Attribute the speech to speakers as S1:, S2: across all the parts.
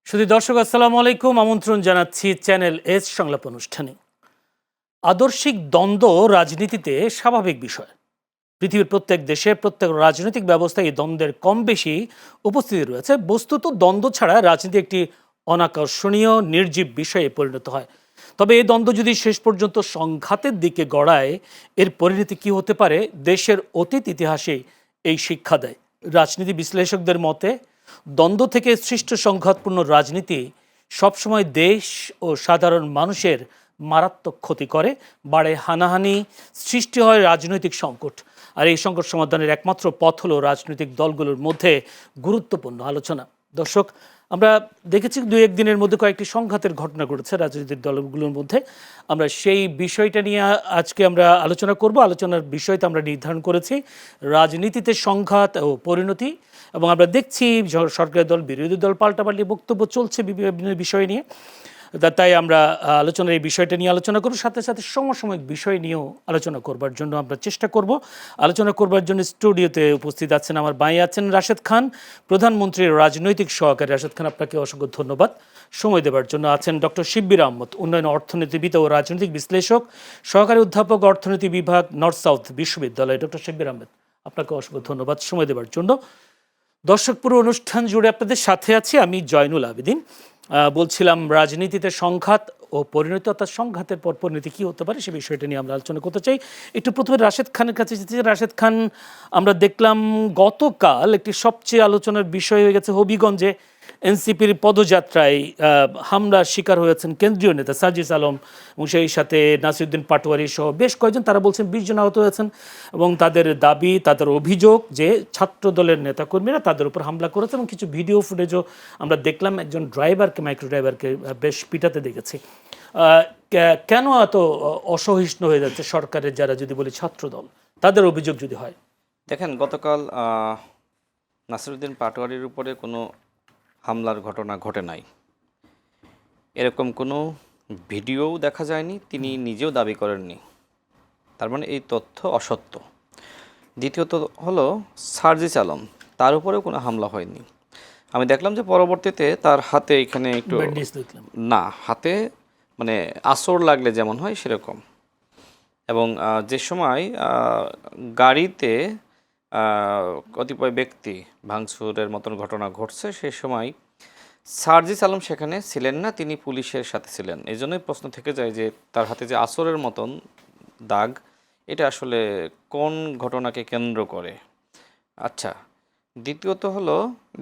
S1: শুধু দর্শক আসসালামু আলাইকুম, আমন্ত্রণ জানাচ্ছি চ্যানেল এস সংলাপ অনুষ্ঠানে। আদর্শিক দ্বন্দ্ব রাজনীতিতে স্বাভাবিক বিষয়। পৃথিবীর প্রত্যেক দেশে প্রত্যেক রাজনৈতিক ব্যবস্থায় এই দ্বন্দ্বের কম বেশি উপস্থিতি রয়েছে। বস্তুত দ্বন্দ্ব ছাড়া রাজনীতি একটি অনাকর্ষণীয় নির্জীব বিষয়ে পরিণত হয়। তবে এই দ্বন্দ্ব যদি শেষ পর্যন্ত সংঘাতের দিকে গড়ায়, এর পরিণতি কি হতে পারে দেশের অতীত ইতিহাসে এই শিক্ষা দেয়। রাজনীতি বিশ্লেষকদের মতে দ্বন্দ্ব থেকে সৃষ্ট সংঘাতপূর্ণ রাজনীতি সবসময় দেশ ও সাধারণ মানুষের মারাত্মক ক্ষতি করে, বাড়ে হানাহানি, সৃষ্টি হয় রাজনৈতিক সংকট। আর এই সংকট সমাধানের একমাত্র পথ হলো রাজনৈতিক দলগুলোর মধ্যে গুরুত্বপূর্ণ আলোচনা। দর্শক, আমরা দেখেছি দুই একদিনের মধ্যে কয়েকটি সংঘাতের ঘটনা ঘটেছে রাজনৈতিক দলগুলোর মধ্যে। আমরা সেই বিষয়টা নিয়ে আজকে আমরা আলোচনা করব। আলোচনার বিষয়টা আমরা নির্ধারণ করেছি রাজনীতিতে সংঘাত ও পরিণতি, এবং আমরা দেখছি সরকারি দল বিরোধী দল পাল্টাপাল্টি বক্তব্য চলছে বিভিন্ন বিষয় নিয়ে। তাই আমরা আলোচনার এই বিষয়টা নিয়ে আলোচনা করব, সাথে সাথে সমসাময়িক বিষয় নিয়েও আলোচনা করবার জন্য আমরা চেষ্টা করব। আলোচনা করবার জন্য স্টুডিওতে উপস্থিত আছেন, আমার বাঁয়ে আছেন রাশেদ খান, প্রধানমন্ত্রীর রাজনৈতিক সহকারী। রাশেদ খান, আপনাকে অসংখ্য ধন্যবাদ সময় দেওয়ার জন্য। আছেন ডক্টর শিব্বির আহমদ, উন্নয়ন অর্থনীতিবিদ ও রাজনৈতিক বিশ্লেষক, সহকারী অধ্যাপক, অর্থনীতি বিভাগ, নর্থ সাউথ বিশ্ববিদ্যালয়। ডক্টর শিব্বির আহমেদ, আপনাকে অসংখ্য ধন্যবাদ সময় দেওয়ার জন্য। দর্শক, পুরো অনুষ্ঠান জুড়ে আপনাদের সাথে আছি আমি জয়নুল আবেদিন। বলছিলাম রাজনীতিতে সংঘাত ও পরিণতি, অর্থাৎ সংঘাতের পর পরিণতি কী হতে পারে সে বিষয়টা নিয়ে আমরা আলোচনা করতে চাই। একটু প্রথমে রাশেদ খানের কাছে যেতে চাই। রাশেদ খান, আমরা দেখলাম গতকাল একটি সবচেয়ে আলোচনার বিষয় হয়ে গেছে হবিগঞ্জে এনসিপির পদযাত্রায় হামলার শিকার হয়েছেন কেন্দ্রীয় নেতা সার্জিস আলম এবং সেই সাথে নাসিরউদ্দিন পাটোয়ারি সহ বেশ কয়েকজন। তারা বলছেন 20 জন আহত হয়েছেন এবং তাদের দাবি, তাদের অভিযোগ যে ছাত্র দলের নেতাকর্মীরা তাদের উপর হামলা করেছে, এবং কিছু ভিডিও ফুটেজও আমরা দেখলাম। একজন ড্রাইভারকে, মাইক্রো ড্রাইভারকে বেশ পিটাতে দেখেছি। কেন এত অসহিষ্ণু হয়ে যাচ্ছে সরকারের যারা, যদি বলি ছাত্র দল, তাদের অভিযোগ যদি হয়?
S2: দেখেন, গতকাল নাসিরউদ্দিন পাটোয়ারির উপরে কোনো হামলার ঘটনা ঘটে নাই, এরকম কোনো ভিডিওও দেখা যায়নি, তিনি নিজেও দাবি করেননি। তার মানে এই তথ্য অসত্য। দ্বিতীয়ত হলো সার্জিস আলম, তার উপরেও কোনো হামলা হয়নি। আমি দেখলাম যে পরবর্তীতে তার হাতে এখানে একটু না, হাতে মানে আঁচড় লাগলে যেমন হয় সেরকম, এবং যে সময় গাড়িতে কতিপয় ব্যক্তি ভাঙচুরের মতন ঘটনা ঘটছে, সেই সময় সার্জিস আলম সেখানে ছিলেন না, তিনি পুলিশের সাথে ছিলেন। এই জন্যই প্রশ্ন থেকে যায় যে তার হাতে যে আঁচড়ের মতন দাগ, এটা আসলে কোন ঘটনাকে কেন্দ্র করে। আচ্ছা, দ্বিতীয়ত হলো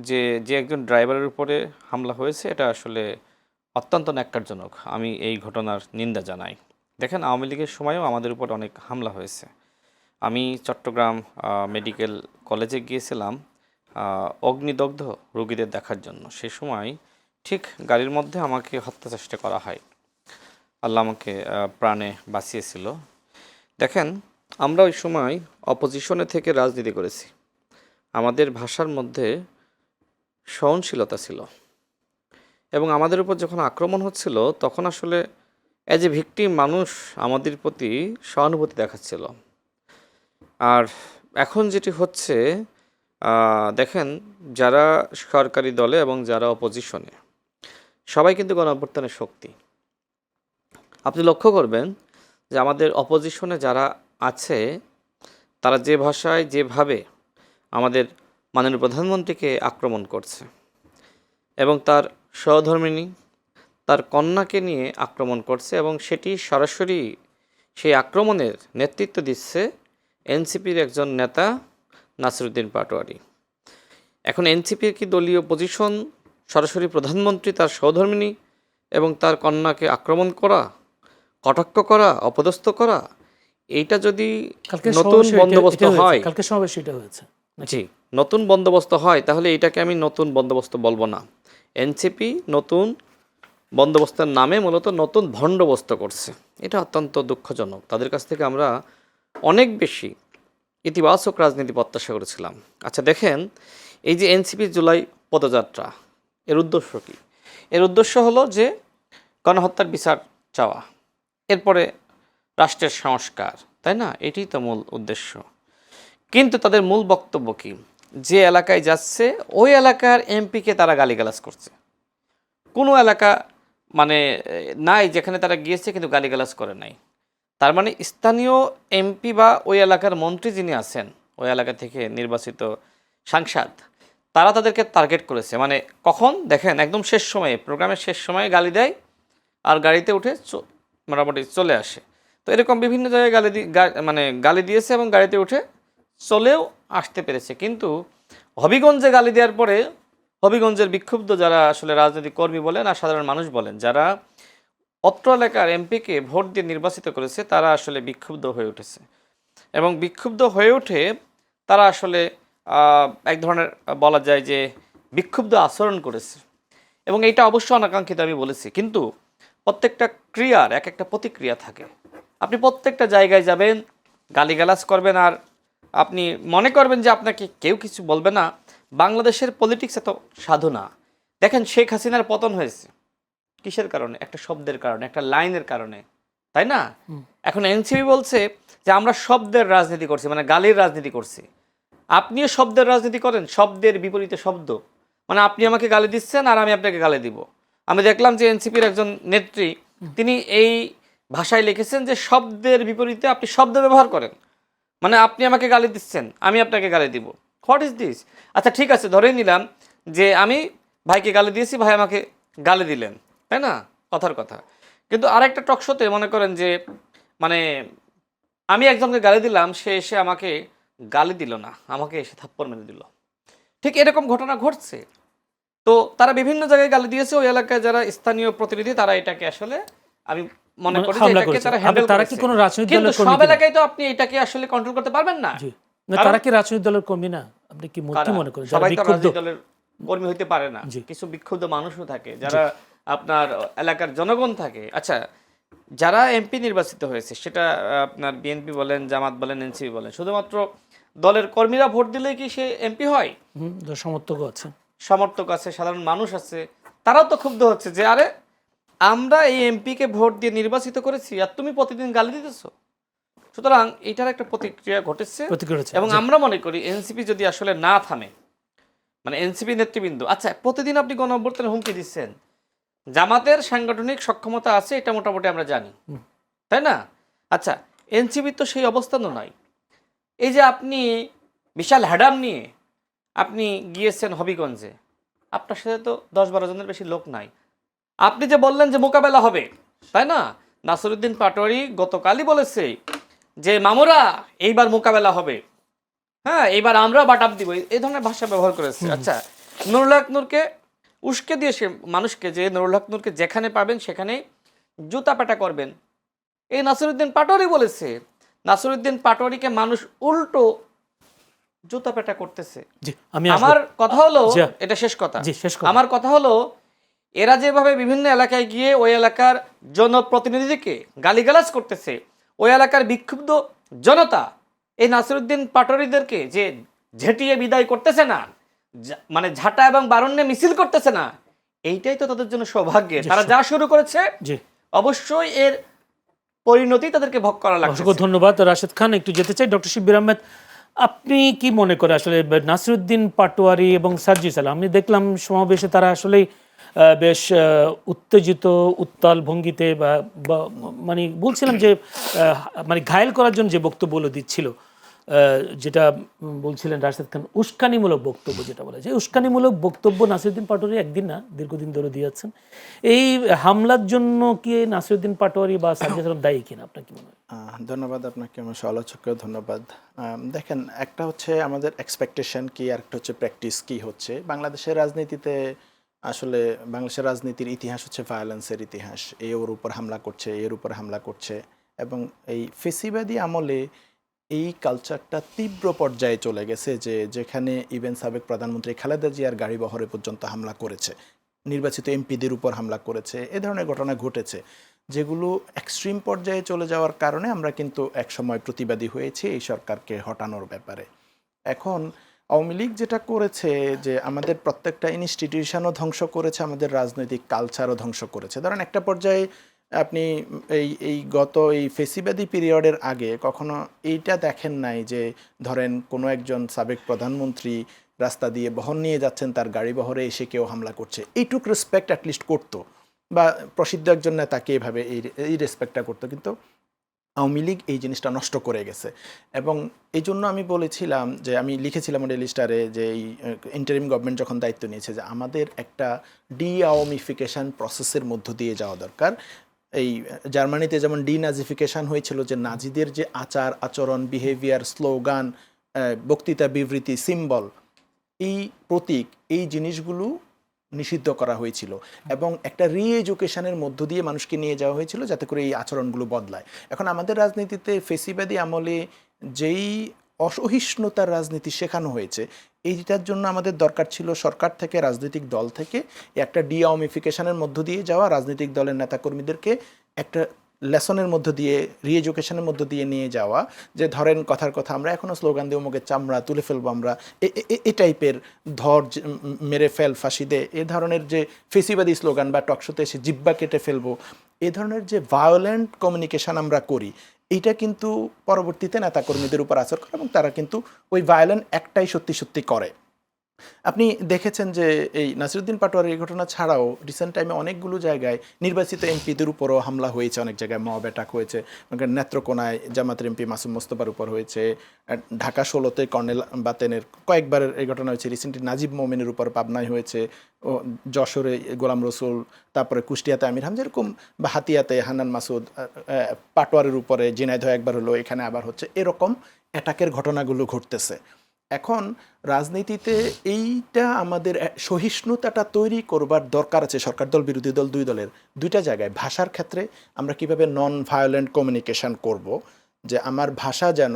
S2: যে একজন ড্রাইভারের উপরে হামলা হয়েছে, এটা আসলে অত্যন্ত ন্যাক্কারজনক। আমি এই ঘটনার নিন্দা জানাই। দেখেন, আওয়ামী লীগের সময়ও আমাদের উপর অনেক হামলা হয়েছে। আমি চট্টগ্রাম মেডিকেল কলেজে গিয়েছিলাম অগ্নিদগ্ধ রোগীদের দেখার জন্য। সে সময় ঠিক গাড়ির মধ্যে আমাকে হত্যা চেষ্টা করা হয়। আল্লাহ আমাকে প্রাণে বাঁচিয়েছিল। দেখেন, আমরা ওই সময় অপোজিশনে থেকে রাজনীতি করেছি। আমাদের ভাষার মধ্যে সহনশীলতা ছিল, এবং আমাদের উপর যখন আক্রমণ হচ্ছিল তখন আসলে অ্যাজ এ ভিকটিম মানুষ আমাদের প্রতি সহানুভূতি দেখাচ্ছিল। আর এখন যেটি হচ্ছে, দেখেন, যারা সরকারি দলে এবং যারা অপোজিশনে, সবাই কিন্তু গণঅভ্যুত্থানের শক্তি। আপনি লক্ষ্য করবেন যে আমাদের অপোজিশনে যারা আছে তারা যে ভাষায় যেভাবে আমাদের মাননীয় প্রধানমন্ত্রীকে আক্রমণ করছে, এবং তার সহধর্মিণী, তার কন্যাকে নিয়ে আক্রমণ করছে, এবং সেটি সরাসরি সেই আক্রমণের নেতৃত্ব দিচ্ছে এনসিপির একজন নেতা নাসিরউদ্দিন পাটোয়ারি। এখন এনসিপির কি দলীয় পজিশন সরাসরি প্রধানমন্ত্রী, তার সহধর্মিণী এবং তার কন্যাকে আক্রমণ করা, কটাক্ষ করা, অপদস্থ করা? এইটা যদি নতুন বন্দোবস্ত হয়,
S1: কালকে সমাবেশ এটা হয়েছে,
S2: জি, নতুন বন্দোবস্ত হয়, তাহলে এটাকে আমি নতুন বন্দোবস্ত বলবো না। এনসিপি নতুন বন্দোবস্তের নামে মূলত নতুন ভণ্ডবস্ত করছে। এটা অত্যন্ত দুঃখজনক। তাদের কাছ থেকে আমরা অনেক বেশি ইতিবাচক রাজনীতি প্রত্যাশা করেছিলাম। আচ্ছা, দেখেন, এই যে এনসিপি জুলাই পদযাত্রা, এর উদ্দেশ্য কী? এর উদ্দেশ্য হলো যে গণহত্যার বিচার চাওয়া, এরপরে রাষ্ট্রের সংস্কার, তাই না? এটি তো মূল উদ্দেশ্য। কিন্তু তাদের মূল বক্তব্য কী? যে এলাকায় যাচ্ছে ওই এলাকার এমপিকে তারা গালিগালাজ করছে। কোনো এলাকা মানে নাই যেখানে তারা গিয়েছে কিন্তু গালিগালাজ করে নাই। তার মানে স্থানীয় এমপি বা ওই এলাকার মন্ত্রী যিনি আছেন, ওই এলাকা থেকে নির্বাচিত সাংসদ, তারা তাদেরকে টার্গেট করেছে। মানে কখন দেখেন, একদম শেষ সময়ে, প্রোগ্রামের শেষ সময়ে গালি দেয় আর গাড়িতে উঠে মোটামুটি চলে আসে। তো এরকম বিভিন্ন জায়গায় মানে গালি দিয়েছে এবং গাড়িতে উঠে চলেও আসতে পেরেছে। কিন্তু হবিগঞ্জে গালি দেওয়ার পরে হবিগঞ্জের বিক্ষুব্ধ যারা আসলে রাজনৈতিক কর্মী বলেন আর সাধারণ মানুষ বলেন, যারা অত্র এলাকার এমপিকে ভোট দিয়ে নির্বাচিত করেছে, তারা আসলে বিক্ষুব্ধ হয়ে উঠেছে এবং বিক্ষুব্ধ হয়ে উঠে তারা আসলে এক ধরনের বলা যায় যে বিক্ষুব্ধ আচরণ করেছে এবং এইটা অবশ্য অনাকাঙ্ক্ষিত, আমি বলেছি। কিন্তু প্রত্যেকটা ক্রিয়ার এক একটা প্রতিক্রিয়া থাকে। আপনি প্রত্যেকটা জায়গায় যাবেন, গালিগালাজ করবেন আর আপনি মনে করবেন যে আপনাকে কেউ কিছু বলবে না। বাংলাদেশের পলিটিক্স এত সাধু না। দেখেন, শেখ হাসিনার পতন হয়েছে কিসের কারণে? একটা শব্দের কারণে, একটা লাইনের কারণে, তাই না? এখন এনসিপি বলছে যে আমরা শব্দের রাজনীতি করছি, মানে গালির রাজনীতি করছি। আপনিও শব্দের রাজনীতি করেন, শব্দের বিপরীতে শব্দ। মানে আপনি আমাকে গালি দিচ্ছেন আর আমি আপনাকে গালি দিব। আমি দেখলাম যে এনসিপির একজন নেত্রী, তিনি এই ভাষায় লিখেছেন যে শব্দের বিপরীতে আপনি শব্দ ব্যবহার করেন। মানে আপনি আমাকে গালি দিচ্ছেন, আমি আপনাকে গালি দিব। What is this? আচ্ছা ঠিক আছে, ধরেই নিলাম যে আমি ভাইকে গালি দিয়েছি, ভাই আমাকে গালি দিলেন, তাই না? কথার কথা। কিন্তু আরেকটা টকশোতে মনে করেন যে মানে আমি একজনকে গালি দিলাম, সে এসে আমাকে গালি দিল না, আমাকে এসে থাপ্পড় মেরে দিল। ঠিক এরকম ঘটনা ঘটছে। তো তারা বিভিন্ন জায়গায় গালি দিয়েছে। ওই এলাকায় যারা স্থানীয় প্রতিনিধি, তারা এটাকে আসলে আমি মনে করি যে
S1: হামলা
S2: এটাকে
S1: করেছে।
S2: তারা হ্যান্ডেল
S1: তারা
S2: করেছে।
S1: কি কোনো রাজনৈতিক
S2: কিন্তু
S1: দলের কর্মী
S2: সব
S1: কিনা?
S2: এলাকায় তো আপনি এটাকে আসলে কন্ট্রোল করতে পারবেন না।
S1: জি, না,
S2: কারণ
S1: তারা কি রাজনৈতিক দলের কর্মী না? আপনি কি কি মনে করেন? যারা
S2: সবাই তো
S1: বিক্ষুব্ধ?
S2: রাজনৈতিক দলের কর্মী হইতে পারে না।
S1: জি।
S2: কিছু বিক্ষুব্ধ মানুষও থাকে যারা আপনার এলাকার জনগণ থাকে। আচ্ছা, যারা এমপি নির্বাচিত হয়েছে, সেটা আপনার বিএনপি বলেন, জামাত বলেন, এনসিপি বলেন, শুধুমাত্র দলের কর্মীরা ভোট দিলেই কি সে এমপি হয়?
S1: যার সমর্থকও আছে।
S2: সমর্থক আছে, সাধারণ মানুষ আছে, তারাও তো ক্ষুব্ধ হচ্ছে যে আরে আমরা এই এমপিকে ভোট দিয়ে নির্বাচিত করেছি আর তুমি প্রতিদিন গালি দিতেছো। সুতরাং এটার একটা প্রতিক্রিয়া ঘটেছে এবং আমরা মনে করি এনসিপি যদি আসলে না থামে, মানে এনসিপি নেতৃবৃন্দ, আচ্ছা প্রতিদিন আপনি গণঅভ্যুত্থানের হুমকি দিচ্ছেন, জামাতের সাংগঠনিক সক্ষমতা আছে এটা মোটামুটি আমরা জানি, তাই না? আচ্ছা, এনসিপি তো সেই অবস্থানও নাই। এই যে আপনি বিশাল হ্যাডাম নিয়ে আপনি গিয়েছেন হবিগঞ্জে, আপনার সাথে তো 10-12 জনের বেশি লোক নাই। আপনি যে বললেন যে মোকাবেলা হবে, তাই না? নাসিরউদ্দিন পাটোয়ারি গতকালই বলেছে যে মামুরা এইবার মোকাবেলা হবে, হ্যাঁ এইবার আমরা বাটাপ দিব, এই ধরনের ভাষা ব্যবহার করেছে। আচ্ছা, নুরুল হক নূরকে উস্কে দিয়ে সে মানুষকে যে নুরুল হক নূরকে যেখানে পাবেন সেখানেই জুতা পেটা করবেন, এই নাসিরউদ্দিন পাটোয়ারি বলেছে। নাসিরউদ্দিন পাটোয়ারিকে মানুষ উল্টো জুতা পেটা করতেছে। আমার কথা হলো, এটা শেষ কথা, আমার কথা হলো, এরা যেভাবে বিভিন্ন এলাকায় গিয়ে ওই এলাকার জনপ্রতিনিধিকে গালিগালাজ করতেছে, ওই এলাকার বিক্ষুব্ধ জনতা এই নাসিরউদ্দিন পাটোয়ারিদেরকে যে ঝেঁটিয়ে বিদায় করতেছে না, মানে ঝাঁটা এবং বারণ্যে মিছিল করতেছে না, এইটাই তো তাদের জন্য সৌভাগ্যের। তারা যা শুরু করেছে অবশ্যই এর পরিণতি তাদেরকে ভোগ করা লাগবে।
S1: অসংখ্য ধন্যবাদ রাশেদ খান। একটু যেতে চাই ডক্টর শিব্বির আহমেদ, আপনি কি মনে করে আসলে নাসিরউদ্দিন পাটোয়ারি এবং সার্জিস আলম, আমি দেখলাম সমাবেশে তারা আসলেই বেশ উত্তেজিত উত্তাল ভঙ্গিতে বা মানে বলছিলাম যে মানে ঘায়েল করার জন্য যে বক্তব্যগুলো দিচ্ছিল, যেটা বলছিলেন রাশেদ খান, উস্কানিমূলক বক্তব্য যেটা বলা যায়, উস্কানিমূলক বক্তব্য নাসিরউদ্দিন পাটোয়ারি একদিন না দীর্ঘদিন ধরে দিয়ে যাচ্ছেন। এই হামলার জন্য কি নাসিরউদ্দিন পাটোয়ারি বা সার্জিস আলম দায়ী কিনা, আপনার কি মনে হয়?
S3: ধন্যবাদ আপনাকে, আমার সমালোচককেও ধন্যবাদ। দেখেন, একটা হচ্ছে আমাদের এক্সপেকটেশন কি আর একটা হচ্ছে প্র্যাকটিস কি হচ্ছে। বাংলাদেশের রাজনীতিতে আসলে বাংলাদেশের রাজনীতির ইতিহাস হচ্ছে ভায়োলেন্সের ইতিহাস। ওর উপর হামলা করছে, এর উপর হামলা করছে, এবং এই ফেসিবাদী আমলে এই কালচারটা তীব্র পর্যায়ে চলে গেছে, যেখানে ইভেন সাবেক প্রধানমন্ত্রী খালেদা জিয়ার গাড়ি বহরে পর্যন্ত হামলা করেছে, নির্বাচিত এমপিদের উপর হামলা করেছে। এ ধরনের ঘটনা ঘটেছে, যেগুলো এক্সট্রিম পর্যায়ে চলে যাওয়ার কারণে আমরা কিন্তু একসময় প্রতিবাদী হয়েছি এই সরকারকে হটানোর ব্যাপারে। এখন আওয়ামী লীগ যেটা করেছে, যে আমাদের প্রত্যেকটা ইনস্টিটিউশনও ধ্বংস করেছে, আমাদের রাজনৈতিক কালচারও ধ্বংস করেছে। ধরেন একটা পর্যায়ে আপনি এই গত এই ফেসিবাদী পিরিয়ডের আগে কখনো এইটা দেখেন নাই যে ধরেন কোনো একজন সাবেক প্রধানমন্ত্রী রাস্তা দিয়ে বহন নিয়ে যাচ্ছেন, তার গাড়ি বহরে এসে কেউ হামলা করছে, এইটুক রেসপেক্ট অ্যাটলিস্ট করতো, বা প্রসিদ্ধ একজন নেতাকে এভাবে এই রেসপেক্টটা করতো। কিন্তু আওয়ামী লীগ এই জিনিসটা নষ্ট করে গেছে। এবং এই জন্য আমি বলেছিলাম, যে আমি লিখেছিলাম ডেইলি স্টারে, যে এই ইন্টারিম গভর্নমেন্ট যখন দায়িত্ব নিয়েছে, যে আমাদের একটা আওয়ামিফিকেশন প্রসেসের মধ্য দিয়ে যাওয়া দরকার। এই জার্মানিতে যেমন ডিনাজিফিকেশন হয়েছিল, যে নাজিদের যে আচার আচরণ, বিহেভিয়ার, স্লোগান, বক্তৃতা, বিবৃতি, সিম্বল, এই প্রতীক, এই জিনিসগুলো নিষিদ্ধ করা হয়েছিল এবং একটা রি-এডুকেশনের মধ্য দিয়ে মানুষকে নিয়ে যাওয়া হয়েছিল যাতে করে এই আচরণগুলো বদলায়। এখন আমাদের রাজনীতিতে ফেসিবাদী আমলে যেই অসহিষ্ণুতার রাজনীতি শেখানো হয়েছে, এইটার জন্য আমাদের দরকার ছিল সরকার থেকে, রাজনৈতিক দল থেকে একটা ডিআওমিফিকেশনের মধ্য দিয়ে যাওয়া, রাজনৈতিক দলের নেতাকর্মীদেরকে একটা লেসনের মধ্য দিয়ে, রি-এডুকেশনের মধ্য দিয়ে নিয়ে যাওয়া, যে ধরেন কথার কথা আমরা এখনও স্লোগান দিয়ে মুখের চামড়া তুলে ফেলবো, আমরা এ টাইপের, ধর মেরে ফেল, ফাঁসি দে, এ ধরনের যে ফেসিবাদী স্লোগান, বা টকশোতে এসে জিব্বা কেটে ফেলবো, এ ধরনের যে ভায়োলেন্ট কমিউনিকেশন আমরা করি, এইটা কিন্তু পরবর্তীতে নেতাকর্মীদের উপর আচর করে এবং তারা কিন্তু ওই ভায়োলেন্ট একটাই সত্যি সত্যি করে। আপনি দেখেছেন যে এই নাসিরুদ্দিন পাটোয়ারির এই ঘটনা ছাড়াও রিসেন্ট টাইমে অনেকগুলো জায়গায় নির্বাচিত এমপিদের উপরও হামলা হয়েছে, অনেক জায়গায় মব অ্যাটাক হয়েছে। নেত্রকোনায় জামাতের এমপি মাসুম মোস্তফার উপর হয়েছে, ঢাকা 16-তে কর্নেল বাতেনের কয়েকবারের এই ঘটনা হয়েছে, রিসেন্টলি নাজিব মোমেনের উপর পাবনায় হয়েছে, ও যশোরে গোলাম রসুল, তারপরে কুষ্টিয়াতে আমির হামজা, এরকম, বা হাতিয়াতে হান্নান মাসুদ, পাটোয়ারের উপরে ঝিনাইদহ একবার হলো, এখানে আবার হচ্ছে, এরকম অ্যাটাকের ঘটনাগুলো ঘটতেছে। এখন রাজনীতিতে এইটা আমাদের সহিষ্ণুতাটা তৈরি করবার দরকার আছে। সরকার দল, বিরোধী দল, দুই দলের দুইটা জায়গায়। ভাষার ক্ষেত্রে আমরা কিভাবে নন ভায়োলেন্ট কমিউনিকেশন করব, যে আমার ভাষা যেন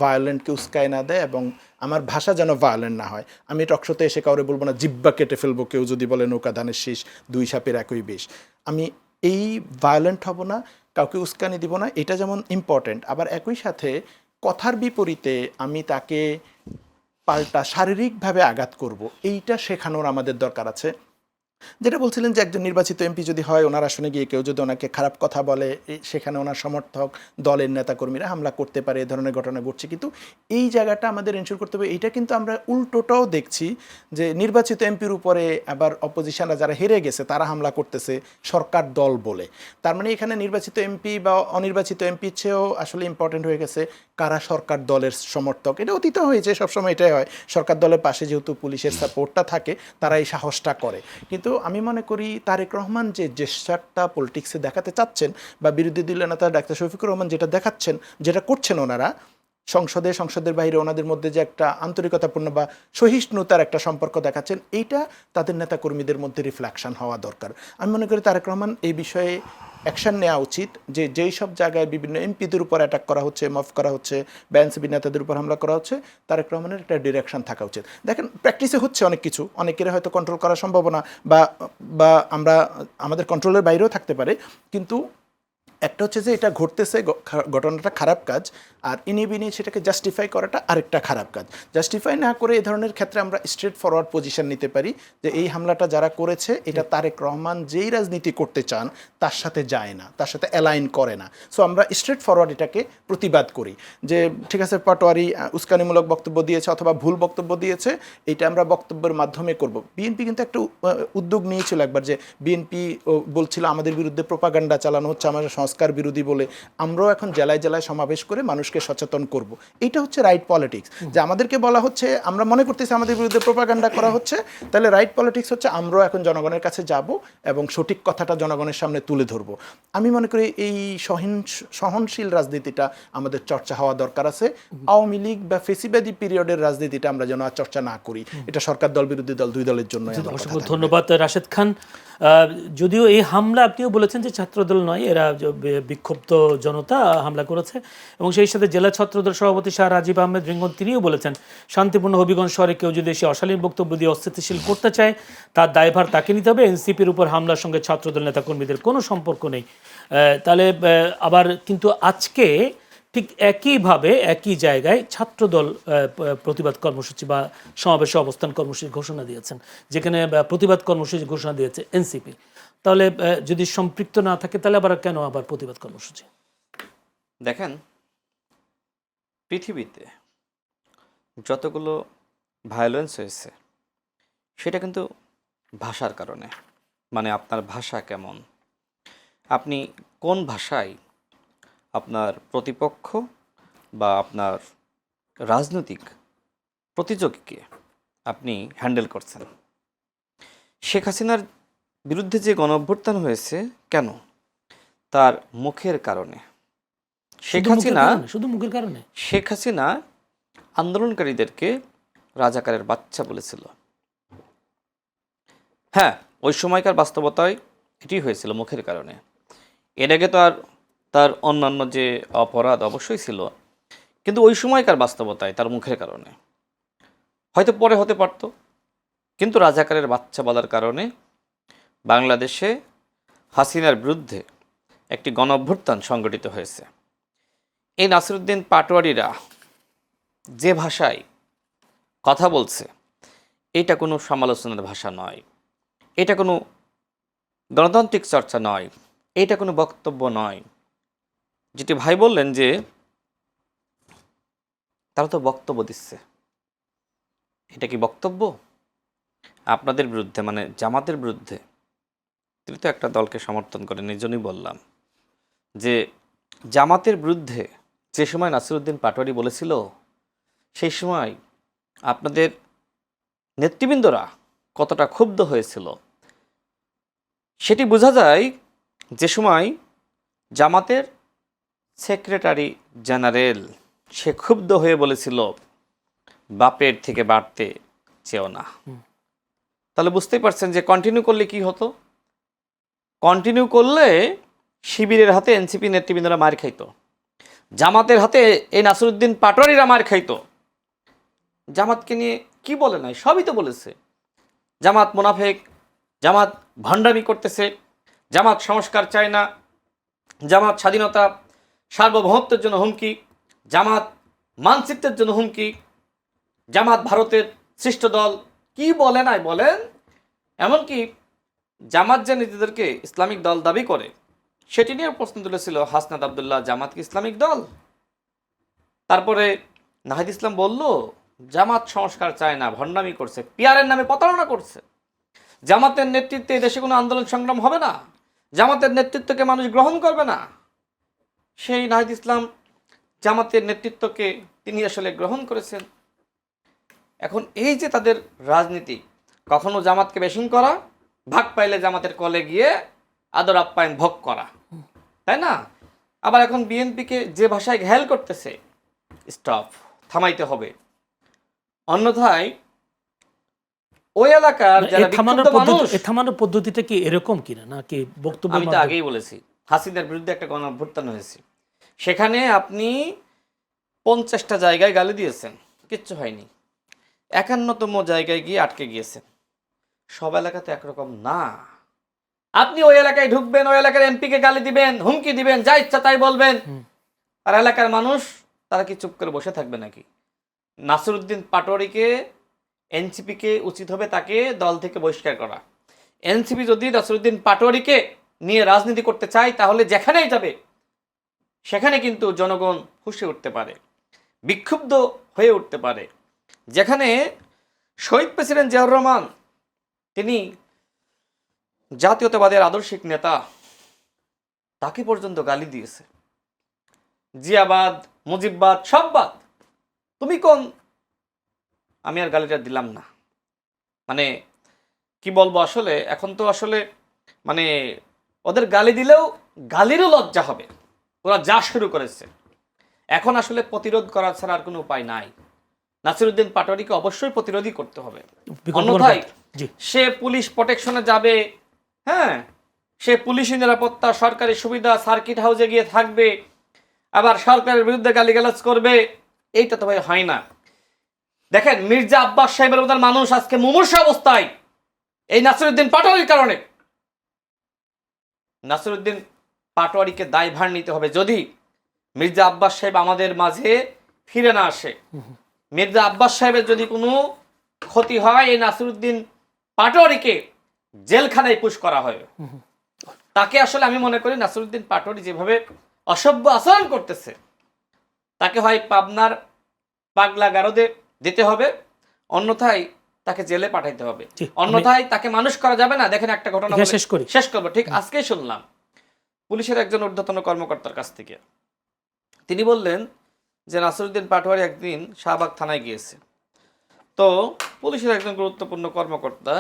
S3: ভায়োলেন্টকে উস্কায় না দেয় এবং আমার ভাষা যেন ভায়োলেন্ট না হয়। আমি টকশোতে এসে কাউরে বলবো না জিব্বা কেটে ফেলবো, কেউ যদি বলে নৌকা ধানের শীষ, দুই সাপের একই বিষ। আমি এই ভায়োলেন্ট হব না, কাউকে উস্কানি দিব না, এটা যেমন ইম্পর্টেন্ট। আবার একই সাথে কথার বিপরীতে আমি তাকে পাল্টা শারীরিকভাবে আঘাত করব, এইটা শেখানোর আমাদের দরকার আছে। যেটা বলছিলেন যে একজন নির্বাচিত এমপি যদি হয়, ওনার আসনে গিয়ে কেউ যদি ওনাকে খারাপ কথা বলে, সেখানে ওনার সমর্থক দলের নেতাকর্মীরা হামলা করতে পারে, এ ধরনের ঘটনা ঘটছে। কিন্তু এই জায়গাটা আমাদের এনশিওর করতে হবে। এইটা কিন্তু আমরা উল্টোটাও দেখছি, যে নির্বাচিত এমপির উপরে আবার অপোজিশনরা যারা হেরে গেছে তারা হামলা করতেছে সরকার দল বলে। তার মানে এখানে নির্বাচিত এমপি বা অনির্বাচিত এমপির চেয়েও আসলে ইম্পর্টেন্ট হয়ে গেছে কারা সরকার দলের সমর্থক। এটা অতীত হয়েছে, সবসময় এটাই হয়, সরকার দলের পাশে যেহেতু পুলিশের সাপোর্টটা থাকে তারা এই সাহসটা করে। কিন্তু আমি মনে করি তারেক রহমান যে জেস্টারটা পলিটিক্সে দেখাতে চাচ্ছেন, বা বিরোধী দলীয় নেতা ডাক্তার শফিকুর রহমান যেটা দেখাচ্ছেন, যেটা করছেন ওনারা সংসদের বাইরে, ওনাদের মধ্যে যে একটা আন্তরিকতাপূর্ণ বা সহিষ্ণুতার একটা সম্পর্ক দেখাচ্ছেন, এইটা তাদের নেতাকর্মীদের মধ্যে রিফ্লেকশন হওয়া দরকার। আমি মনে করি তারেক রহমান এই বিষয়ে অ্যাকশন নেওয়া উচিত, যে যেই সব জায়গায় বিভিন্ন এমপিদের উপর অ্যাটাক করা হচ্ছে, মাফ করা হচ্ছে, বা এনসিপি নেতাদের উপর হামলা করা হচ্ছে, তারেক রহমানের একটা ডিরেকশন থাকা উচিত। দেখেন প্র্যাকটিসে হচ্ছে অনেক কিছু, অনেকের হয়তো কন্ট্রোল করা সম্ভব না, বা আমরা আমাদের কন্ট্রোলের বাইরেও থাকতে পারে। কিন্তু একটা হচ্ছে যে এটা ঘটতেছে, ঘটনাটা খারাপ কাজ, আর ইনিবিনি সেটাকে জাস্টিফাই করাটা আরেকটা খারাপ কাজ। জাস্টিফাই না করে এই ধরনের ক্ষেত্রে আমরা স্ট্রেট ফরওয়ার্ড পজিশন নিতে পারি, যে এই হামলাটা যারা করেছে এটা তারেক রহমান যেই রাজনীতি করতে চান তার সাথে যায় না, তার সাথে অ্যালাইন করে না। সো আমরা স্ট্রেট ফরওয়ার্ড এটাকে প্রতিবাদ করি, যে ঠিক আছে পাটোয়ারি উস্কানিমূলক বক্তব্য দিয়েছে অথবা ভুল বক্তব্য দিয়েছে, এটা আমরা বক্তব্যের মাধ্যমে করব। বিএনপি কিন্তু একটা উদ্যোগ নিয়েছিল একবার, যে বিএনপি বলছিল আমাদের বিরুদ্ধে প্রোপাগান্ডা চালানো হচ্ছে, আমাদের সংস্কার বিরোধী বলে। আমরাও এখন জেলায় জেলায় সমাবেশ করে মানুষকে সচেতন করব। এটা হচ্ছে রাইট পলিটিক্স, যে আমাদেরকে বলা হচ্ছে, আমরা মনে করতেছি আমাদের বিরুদ্ধে প্রোপাগান্ডা করা হচ্ছে, তাহলে রাইট পলিটিক্স হচ্ছে আমরাও এখন জনগণের কাছে যাব এবং সঠিক কথাটা জনগণের সামনে তুলে ধরব। আমি মনে করি এই সহনশীল রাজনীতিটা আমাদের চর্চা হওয়া দরকার আছে। আওয়ামী লীগ বা ফেসিবাদী পিরিয়ডের রাজনীতিটা আমরা যেন আর চর্চা না করি। এটা সরকার দল, বিরোধী দল, দুই দলের জন্য।
S1: অসংখ্য ধন্যবাদ রাশেদ খান। যদিও এই হামলা আপনিও বলেছেন যে ছাত্রদল নয়, এরা বিক্ষুব্ধ জনতা হামলা করেছে, এবং সেই সাথে জেলা ছাত্রদল সভাপতি শাহ রাজীব আহমেদ রিঙ্গন তিনিও বলেছেন শান্তিপূর্ণ হবিগঞ্জ শহরে কেউ যদি এসে অশালীন বক্তব্য দিয়ে অস্থিতিশীল করতে চায় তার দায়ভার তাকে নিতে হবে। এনসিপির উপর হামলার সঙ্গে ছাত্রদল নেতাকর্মীদের কোনো সম্পর্ক নেই। তাহলে আবার কিন্তু আজকে ঠিক একইভাবে একই জায়গায় ছাত্রদল প্রতিবাদ কর্মসূচি বা সমাবেশে অবস্থান কর্মসূচি ঘোষণা দিয়েছেন, যেখানে প্রতিবাদ কর্মসূচি ঘোষণা দিয়েছে এনসিপি। তাহলে যদি সম্পৃক্ত না থাকে তাহলে আবার কেন আবার প্রতিবাদ কর্মসূচি?
S2: দেখেন, পৃথিবীতে যতগুলো ভায়োলেন্স হয়েছে সেটা কিন্তু ভাষার কারণে। মানে আপনার ভাষা কেমন, আপনি কোন ভাষায় আপনার প্রতিপক্ষ বা আপনার রাজনৈতিক প্রতিযোগীকে আপনি হ্যান্ডেল করছেন। শেখ হাসিনার বিরুদ্ধে যে গণঅভ্যুত্থান হয়েছে কেন? তার মুখের কারণে।
S1: শুধু মুখের কারণে
S2: শেখ হাসিনা আন্দোলনকারীদেরকে রাজাকারের বাচ্চা বলেছিল। হ্যাঁ, ওই সময়কার বাস্তবতায় এটি হয়েছিল মুখের কারণে। এর আগে তো আর তার অন্যান্য যে অপরাধ অবশ্যই ছিল, কিন্তু ওই সময়কার বাস্তবতায় তার মুখের কারণে। হয়তো পরে হতে পারত, কিন্তু রাজাকারের বাচ্চা বলার কারণে বাংলাদেশে হাসিনার বিরুদ্ধে একটি গণঅভ্যুত্থান সংগঠিত হয়েছে। এই নাসিরউদ্দিন পাটোয়ারিরা যে ভাষায় কথা বলছে, এটা কোনো সমালোচনার ভাষা নয়, এটা কোনো গণতান্ত্রিক চর্চা নয়, এটা কোনো বক্তব্য নয়। যেটি ভাই বললেন যে তারা তো বক্তব্য দিচ্ছে, এটা কি বক্তব্য? আপনাদের বিরুদ্ধে মানে জামাতের বিরুদ্ধে, তিনি তো একটা দলকে সমর্থন করেন, এই জন্যই বললাম যে জামাতের বিরুদ্ধে যে সময় নাসিরউদ্দিন পাটোয়ারি বলেছিল, সেই সময় আপনাদের নেতৃবৃন্দরা কতটা ক্ষুব্ধ হয়েছিল সেটি বোঝা যায়। যে সময় জামাতের সেক্রেটারি জেনারেল সে ক্ষুব্ধ হয়ে বলেছিল বাপের থেকে বাড়তে চেও না, তাহলে বুঝতেই পারছেন যে কন্টিনিউ করলে কি হতো। কন্টিনিউ করলে শিবিরের হাতে এনসিপি নেতৃবৃন্দরা মার খাইতো, জামাতের হাতে এই নাসিরউদ্দিন পাটোয়ারিরা মার খাইতো। জামাতকে নিয়ে কি বলে নাই, সবই তো বলেছে। জামাত মুনাফেক, জামাত ভণ্ডামি করতেছে, জামাত সংস্কার চায় না, জামাত স্বাধীনতা সার্বভৌমত্বের জন্য হুমকি, জামাত মানচিত্রের জন্য হুমকি, জামাত ভারতের সৃষ্ট দল। কি বলে নাই বলেন? এমনকি জামাত যে নিজেদেরকে ইসলামিক দল দাবি করে সেটি নিয়ে প্রশ্ন তুলেছিল হাসনাত আবদুল্লাহ, জামাত কি ইসলামিক দল? তারপরে নাহিদ ইসলাম বলল জামাত সংস্কার চায় না, ভণ্ডামি করছে, পিয়ারের নামে প্রতারণা করছে, জামাতের নেতৃত্বে দেশে কোনো আন্দোলন সংগ্রাম হবে না, জামাতের নেতৃত্বকে মানুষ গ্রহণ করবে না। সেই নাহিদ ইসলাম জামাতের নেতৃত্বকে তিনি আসলে গ্রহণ করেছেন। এখন এই যে তাদের রাজনীতি, কখনো জামাতকে বেশিং করা, ভাগ পাইলে জামাতের কলে গিয়ে আদর আপ্যায়ন ভোগ করা, তাই না? আবার এখন বিএনপিকে যে ভাষায় ঘায়েল করতেছে, স্টপ, থামাইতে হবে, অন্যথায় ওই এলাকার যারা বিক্ষুব্ধ মানুষ।
S1: থামানোর পদ্ধতিটা কি এরকম কিনা, নাকি বক্তব্য?
S2: আমি তো আগেই বলেছি, হাসিনার বিরুদ্ধে একটা গণঅভ্যুত্থান হয়েছে, সেখানে আপনি 50টা জায়গায় গালি দিয়েছেন, কিচ্ছু হয়নি। 51তম জায়গায় গিয়ে আটকে গিয়েছেন। সব এলাকা তো একরকম না। আপনি ওই এলাকায় ঢুকবেন, ওই এলাকার এমপিকে গালি দিবেন, হুমকি দিবেন, যা ইচ্ছা তাই বলবেন, আর এলাকার মানুষ তারা কি চুপ করে বসে থাকবে নাকি? নাসিরউদ্দিন পাটোয়ারিকে, এনসিপিকে উচিত হবে তাকে দল থেকে বহিষ্কার করা। এনসিপি যদি নাসিরউদ্দিন পাটোয়ারিকে নিয়ে রাজনীতি করতে চায়, তাহলে যেখানেই যাবে সেখানে কিন্তু জনগণ ফুঁসে উঠতে পারে, বিক্ষুব্ধ হয়ে উঠতে পারে। যেখানে শহীদ প্রেসিডেন্ট জিয়াউর রহমান, তিনি জাতীয়তাবাদের আদর্শিক নেতা, তাকে পর্যন্ত গালি দিয়েছে। জিয়াবাদ, মুজিববাদ, সব বাদ, তুমি কোন? আমি আর গালিটা দিলাম না। মানে কি বলবো আসলে, এখন তো আসলে মানে ওদের গালি দিলেও গালিরও লজ্জা হবে, ওরা যা শুরু করেছে। এখন আসলে প্রতিরোধ করা ছাড়া আর কোনো উপায় নাই। নাসিরউদ্দিন পাটোয়ারিকে অবশ্যই প্রতিরোধই করতে হবে, অন্যথায় সে পুলিশ প্রোটেকশনে যাবে, হ্যাঁ, সে পুলিশি নিরাপত্তা, সরকারি সুবিধা, সার্কিট হাউসে গিয়ে থাকবে, আবার সরকারের বিরুদ্ধে গালিগালাজ করবে। এইটা তো ভাই হয় না। দেখেন, মির্জা আব্বাস সাহেবের মতো মানুষ আজকে মুমূর্ষু অবস্থায় এই নাসিরউদ্দিন পাটোয়ারির কারণে। নাসিরউদ্দিন পাটোয়ারিকে দায়ভার নিতে হবে। যদি মির্জা আব্বাস সাহেব আমাদের মাঝে ফিরে না আসে, মির্জা আব্বাস সাহেবের যদি কোনো ক্ষতি হয়, এই নাসিরউদ্দিন পাটোয়ারিকে জেলখানায় পুশ করা হয়, তাকে আসলে আমি মনে করি নাসিরউদ্দিন পাটোয়ারি যেভাবে অসভ্য আচরণ করতেছে, তাকে হয় পাবনার পাগলা গারদে দিতে হবে, অন্যথায় তাকে জেলে পাঠাইতে হবে,
S1: জি,
S2: অন্যথায় তাকে মানুষ করা যাবে না। দেখেন একটা ঘটনা
S1: এখানে
S2: বলে
S1: শেষ করি।
S2: শেষ করবো। ঠিক আজকেই শুনলাম পুলিশের একজন ঊর্ধ্বতন কর্মকর্তার কাছ থেকে, তিনি বললেন যে নাসিরউদ্দিন পাটোয়ারি একদিন শাহবাগ থানায় গিয়েছে। তো পুলিশের একজন গুরুত্বপূর্ণ কর্মকর্তা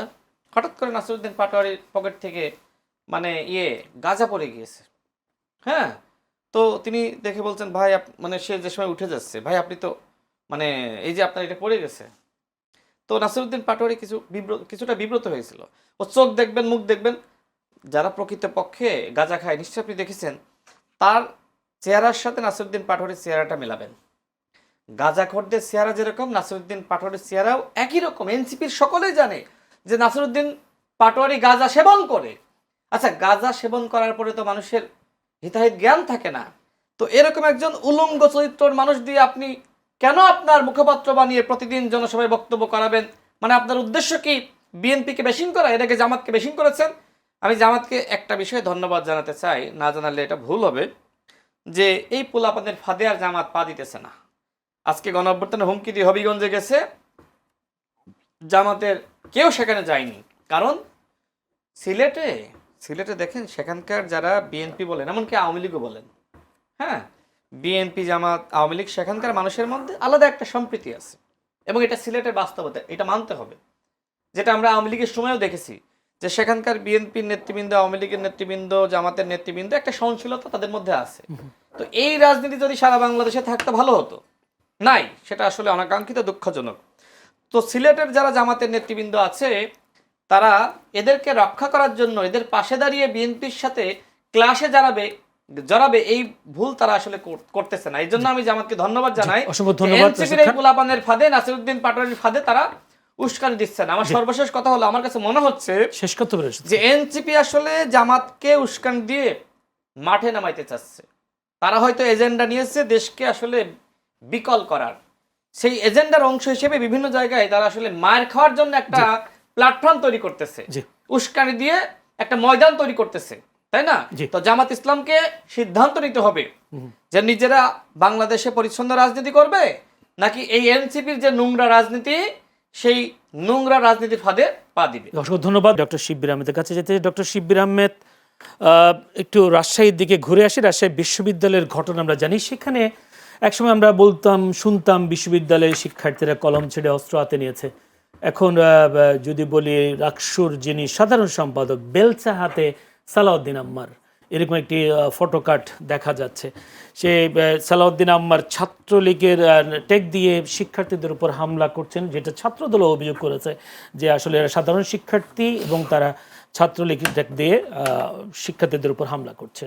S2: হঠাৎ করে নাসিরউদ্দিন পাটোয়ারির পকেট থেকে মানে গাঁজা পড়ে গিয়েছে। হ্যাঁ, তো তিনি দেখে বলছেন, ভাই মানে সে যে সময় উঠে যাচ্ছে, ভাই আপনি তো মানে এই যে আপনার এটা পড়ে গেছে। তো নাসিরউদ্দিন পাটোয়ারি কিছুটা বিব্রত হয়েছিল। ও চোখ দেখবেন, মুখ দেখবেন, যারা প্রকৃতপক্ষে গাঁজা খায় নিশ্চয়ই আপনি দেখেছেন, তার চেহারার সাথে নাসিরউদ্দিন পাটোয়ারির চেহারাটা মেলাবেন। গাঁজাখোরদের চেহারা যেরকম, নাসিরউদ্দিন পাটোয়ারির চেহারাও একই রকম। এনসিপির সকলেই জানে যে নাসিরউদ্দিন পাটোয়ারি গাঁজা সেবন করে। আচ্ছা, গাঁজা সেবন করার পরে তো মানুষের হিতাহিত জ্ঞান থাকে না। তো এরকম একজন উলঙ্গ চরিত্রের মানুষ দিয়ে আপনি কেন আপনার মুখপাত্র বানিয়ে প্রতিদিন জনসভায় বক্তব্য করাবেন? মানে আপনার উদ্দেশ্য কি বিএনপিকে বেশিং করা? এটাকে জামাতকে বেশিং করেছেন। আমি জামাতকে একটা বিষয়ে ধন্যবাদ জানাতে চাই, না জানালে এটা ভুল হবে, যে এই পোলাপানের ফাঁদে আর জামাত পা দিতেছে না। আজকে গণঅভ্যুত্থানে হুমকি দিয়ে হবিগঞ্জে গেছে, জামাতের কেউ সেখানে যায়নি। কারণ সিলেটে দেখেন সেখানকার যারা বিএনপি বলেন, এমনকি আওয়ামী লীগও বলেন, হ্যাঁ, বিএনপি জামাত আওয়ামী লীগ, সেখানকার মানুষের মধ্যে আলাদা একটা সম্প্রীতি আছে, এবং এটা সিলেটের বাস্তবতা, এটা মানতে হবে। যেটা আমরা আওয়ামী লীগের সময়ও দেখেছি যে সেখানকার বিএনপির নেতৃবৃন্দ, আওয়ামী লীগের নেতৃবৃন্দ, জামাতের নেতৃবৃন্দ, একটা সহনশীলতা তাদের মধ্যে আছে। তো এই রাজনীতি যদি সারা বাংলাদেশে থাকতে ভালো হতো, নাই, সেটা আসলে অনাকাঙ্ক্ষিত, দুঃখজনক। তো সিলেটের যারা জামাতের নেতৃবৃন্দ আছে, তারা এদেরকে রক্ষা করার জন্য এদের পাশে দাঁড়িয়ে বিএনপির সাথে ক্লাসে জড়াবে এই ভুল তারা আসলে করতেছে না। এই জন্য আমি জামাতকে ধন্যবাদ জানাই।
S1: অসংখ্য ধন্যবাদ।
S2: এনসিপির এই পোলাপানের ফাঁদে, নাসিরউদ্দিন পাটোয়ারির ফাঁদে তারা উস্কানি দিচ্ছে না। আমার সর্বশেষ কথা হলো, আমার কাছে মনে হচ্ছে
S1: শেষ করতে পেরেছি
S2: যে এনসিপি আসলে জামাতকে উস্কানি দিয়ে মাঠে নামাইতে চাচ্ছে। তারা হয়তো এজেন্ডা নিয়েছে দেশকে আসলে বিকল করার, সেই এজেন্ডার অংশ হিসেবে বিভিন্ন জায়গায় তারা আসলে মার খাওয়ার জন্য একটা প্ল্যাটফর্ম তৈরি করতেছে, উস্কানি দিয়ে একটা ময়দান তৈরি করতেছে, তাই না? তো জামাত ইসলামকে সিদ্ধান্ত নিতে হবে যে নিজেরা বাংলাদেশে পরিচ্ছন্ন রাজনীতি করবে, নাকি এই এনসিপির যে নোংরা রাজনীতি, সেই নোংরা রাজনীতির ফাঁদে পা দিবে।
S1: অসংখ্য ধন্যবাদ। ডক্টর শিব্বির আহমেদের কাছে যেতে, ডক্টর শিব্বির আহমেদ, একটু রাজশাহীর দিকে ঘুরে আসি। রাজশাহী বিশ্ববিদ্যালয়ের ঘটনা আমরা জানি। সেখানে একসময় আমরা শুনতাম বিশ্ববিদ্যালয়ের শিক্ষার্থীরা কলম ছেড়ে অস্ত্র হাতে নিয়েছে। এখন যদি বলি, রাকসুর যিনি সাধারণ সম্পাদক, বেলচা হাতে সালাউদ্দিন আম্মার, এরকম একটি ফটোকার্ড দেখা যাচ্ছে। সে সালাউদ্দিন আম্মার ছাত্রলীগের টেক দিয়ে শিক্ষার্থীদের উপর হামলা করছেন, যেটা ছাত্রদল অভিযোগ করেছে যে আসলে এরা সাধারণ শিক্ষার্থী এবং তারা ছাত্রলীগ টেক দিয়ে শিক্ষার্থীদের উপর হামলা করছে।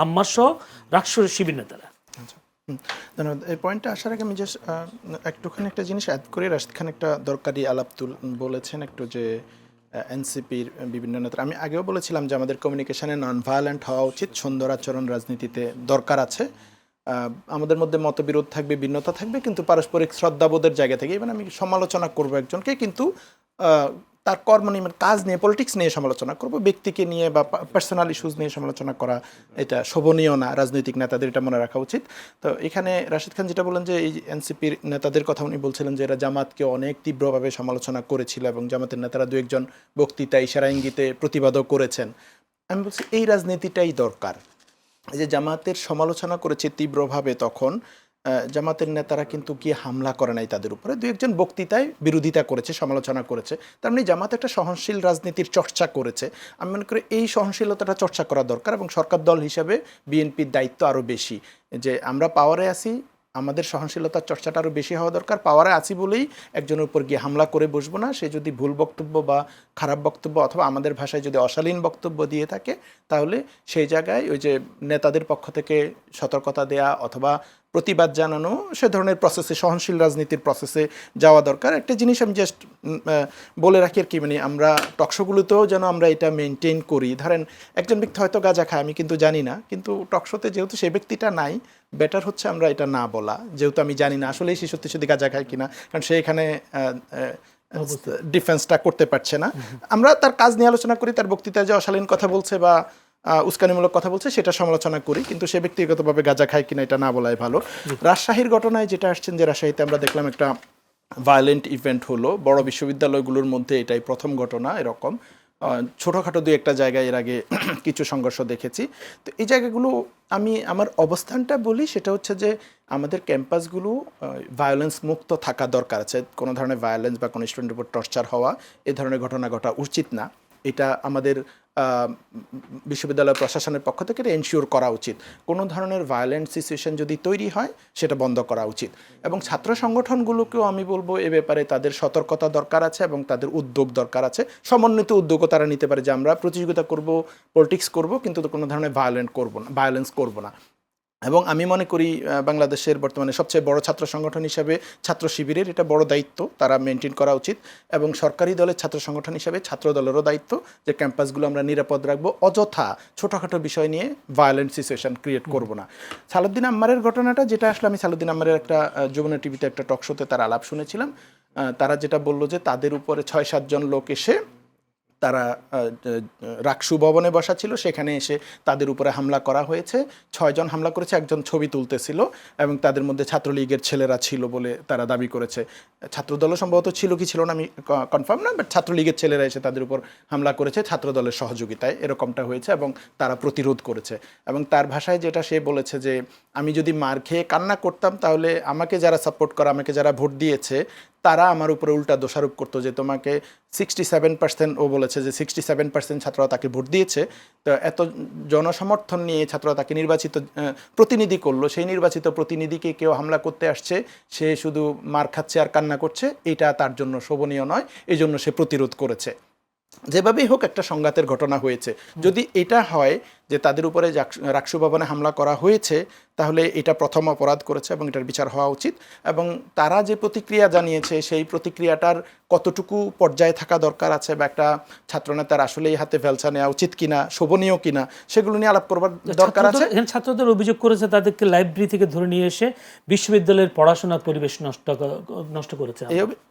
S1: আম্মার সহ রাকসুর শিবির নেতারা।
S3: ধন্যবাদ। এই পয়েন্টটা আসার আগে আমি জাস্ট একটুখানি একটা জিনিস অ্যাড করে, রাশিদ খান একটা দরকারি আলাপ বলেছেন একটু, যে এনসিপির বিভিন্ন নেতা, আমি আগেও বলেছিলাম যে আমাদের কমিউনিকেশনে নন ভায়োলেন্ট হওয়া উচিত, সুন্দর আচরণ রাজনীতিতে দরকার আছে। আমাদের মধ্যে মতবিরোধ থাকবে, ভিন্নতা থাকবে, কিন্তু পারস্পরিক শ্রদ্ধাবোধের জায়গা থেকে ইভেন আমি সমালোচনা করবো একজনকে, কিন্তু তার কর্ম নিয়ে, কাজ নিয়ে, পলিটিক্স নিয়ে সমালোচনা করব, ব্যক্তিকে নিয়ে বা পার্সোনাল ইস্যুজ নিয়ে সমালোচনা করা এটা শোভনীয় না। রাজনৈতিক নেতাদের এটা মনে রাখা উচিত। তো এখানে রাশিদ খান যেটা বলেন যে এই এনসিপির নেতাদের কথা উনি বলছিলেন যে এরা জামাতকে অনেক তীব্রভাবে সমালোচনা করেছিল এবং জামাতের নেতারা দু একজন বক্তৃতা ইশারা ইঙ্গিতে প্রতিবাদও করেছেন। আমি বলছি এই রাজনীতিটাই দরকার। এই যে জামাতের সমালোচনা করেছে তীব্রভাবে, তখন জামাতের নেতারা কিন্তু গিয়ে হামলা করে নাই তাদের উপরে, দু একজন বক্তৃতায় বিরোধিতা করেছে, সমালোচনা করেছে। তার মানে জামাত একটা সহনশীল রাজনীতির চর্চা করেছে। আমি মনে করি এই সহনশীলতাটা চর্চা করা দরকার, এবং সরকার দল হিসাবে বিএনপির দায়িত্ব আরও বেশি, যে আমরা পাওয়ারে আছি, আমাদের সহনশীলতার চর্চাটা আরও বেশি হওয়া দরকার। পাওয়ারে আছি বলেই একজনের উপর গিয়ে হামলা করে বসবো না। সে যদি ভুল বক্তব্য বা খারাপ বক্তব্য অথবা আমাদের ভাষায় যদি অশালীন বক্তব্য দিয়ে থাকে, তাহলে সেই জায়গায় ওই যে নেতাদের পক্ষ থেকে সতর্কতা দেয়া অথবা প্রতিবাদ জানানো, সে ধরনের প্রসেসে, সহনশীল রাজনীতির প্রসেসে যাওয়া দরকার। একটা জিনিস আমি জাস্ট বলে রাখি আর কি, মানে আমরা টকশোগুলোতেও যেন আমরা এটা মেনটেন করি। ধরেন একজন ব্যক্তি হয়তো গাঁজা খায়, আমি কিন্তু জানি না, কিন্তু টকশোতে যেহেতু সেই ব্যক্তিটা নাই, বেটার হচ্ছে আমরা এটা না বলা, যেহেতু আমি জানি না আসলে সে সত্যি গাঁজা খায় কিনা, কারণ সে এখানে ডিফেন্সটা করতে পারছে না। আমরা তার কাজ নিয়ে আলোচনা করি, তার বক্তৃতায় যে অশালীন কথা বলছে বা উস্কানিমূলক কথা বলছে সেটা সমালোচনা করি, কিন্তু সে ব্যক্তিগতভাবে গাঁজা খায় কিনা এটা না বলাই ভালো। রাজশাহীর ঘটনায় যেটা আসছেন, যে রাজশাহীতে আমরা দেখলাম একটা ভায়োলেন্ট ইভেন্ট হলো, বড় বিশ্ববিদ্যালয়গুলোর মধ্যে এটাই প্রথম ঘটনা এরকম। ছোটোখাটো দুই একটা জায়গায় এর আগে কিছু সংঘর্ষ দেখেছি। তো এই জায়গাগুলো আমি আমার অবস্থানটা বলি, সেটা হচ্ছে যে আমাদের ক্যাম্পাসগুলো ভায়োলেন্স মুক্ত থাকা দরকার আছে। কোনো ধরনের ভায়োলেন্স বা কোনো স্টুডেন্টের উপর টর্চার হওয়া, এই ধরনের ঘটনা ঘটা উচিত না। এটা আমাদের বিশ্ববিদ্যালয় প্রশাসনের পক্ষ থেকে এনশিওর করা উচিত। কোনো ধরনের ভায়োলেন্ট সিচুয়েশন যদি তৈরি হয় সেটা বন্ধ করা উচিত। এবং ছাত্র সংগঠনগুলোকেও আমি বলবো এ ব্যাপারে তাদের সতর্কতা দরকার আছে এবং তাদের উদ্যোগ দরকার আছে। সমন্বিত উদ্যোগও তারা নিতে পারে, যে আমরা প্রতিযোগিতা করব, পলিটিক্স করব, কিন্তু কোনো ধরনের ভায়োলেন্স করব না। এবং আমি মনে করি বাংলাদেশের বর্তমানে সবচেয়ে বড় ছাত্র সংগঠন হিসাবে ছাত্র শিবিরের এটা বড় দায়িত্ব, তারা মেনটেন করা উচিত। এবং সরকারি দলের ছাত্র সংগঠন হিসাবে ছাত্র দলেরও দায়িত্ব যে ক্যাম্পাসগুলো আমরা নিরাপদ রাখবো, অযথা ছোটোখাটো বিষয় নিয়ে ভায়োলেন্ট সিচুয়েশন ক্রিয়েট করব না। সালাউদ্দিন আম্মারের ঘটনাটা যেটা আসলে, আমি সালাউদ্দিন আম্মারের একটা যমুনা টিভিতে একটা টক শোতে তার আলাপ শুনেছিলাম। তারা যেটা বললো যে তাদের উপরে 6-7 জন লোক এসে, তারা রাকসু ভবনে বসা ছিল, সেখানে এসে তাদের উপরে হামলা করা হয়েছে। 6 জন হামলা করেছে, একজন ছবি তুলতেছিল এবং তাদের মধ্যে ছাত্রলীগের ছেলেরা ছিল বলে তারা দাবি করেছে। ছাত্রদলও সম্ভবত ছিল কি ছিল না আমি কনফার্ম না, বাট ছাত্রলীগের ছেলেরা এসে তাদের উপর হামলা করেছে ছাত্রদলের সহযোগিতায়, এরকমটা হয়েছে এবং তারা প্রতিরোধ করেছে। এবং তার ভাষায় যেটা সে বলেছে যে আমি যদি মার খেয়ে কান্না করতাম তাহলে আমাকে যারা সাপোর্ট করে, আমাকে যারা ভোট দিয়েছে, তারা আমার উপরে উল্টা দোষারোপ করতো যে তোমাকে 67%, ও বলেছে যে 67% ছাত্ররা তাকে ভোট দিয়েছে, তো এত জনসমর্থন নিয়ে ছাত্ররা তাকে নির্বাচিত প্রতিনিধি করলো, সেই নির্বাচিত প্রতিনিধিকে কেউ হামলা করতে আসছে, সে শুধু মার খাচ্ছে আর কান্না করছে, এটা তার জন্য শোভনীয় নয়, এই জন্য সে প্রতিরোধ করেছে। যেভাবেই হোক একটা সংঘাতের ঘটনা হয়েছে। যদি এটা হয় যে তাদের উপরে রাকসু ভবনে হামলা করা হয়েছে, তাহলে এটা প্রথম অপরাধ করেছে এবং এটার বিচার হওয়া উচিত। এবং তারা যে প্রতিক্রিয়া জানিয়েছে, সেই প্রতিক্রিয়াটার কতটুকু পর্যায়ে থাকা দরকার আছে, বা একটা ছাত্রনেতার আসলে এই হাতে ভেলসা নেওয়া উচিত কিনা, শোভনীয় কিনা, সেগুলো নিয়ে আলাপ করবার দরকার আছে।
S1: এখানে ছাত্রদের অভিযোগ করেছে তাদেরকে লাইব্রেরি থেকে ধরে নিয়ে এসে বিশ্ববিদ্যালয়ের পড়াশোনার পরিবেশ নষ্ট করেছে।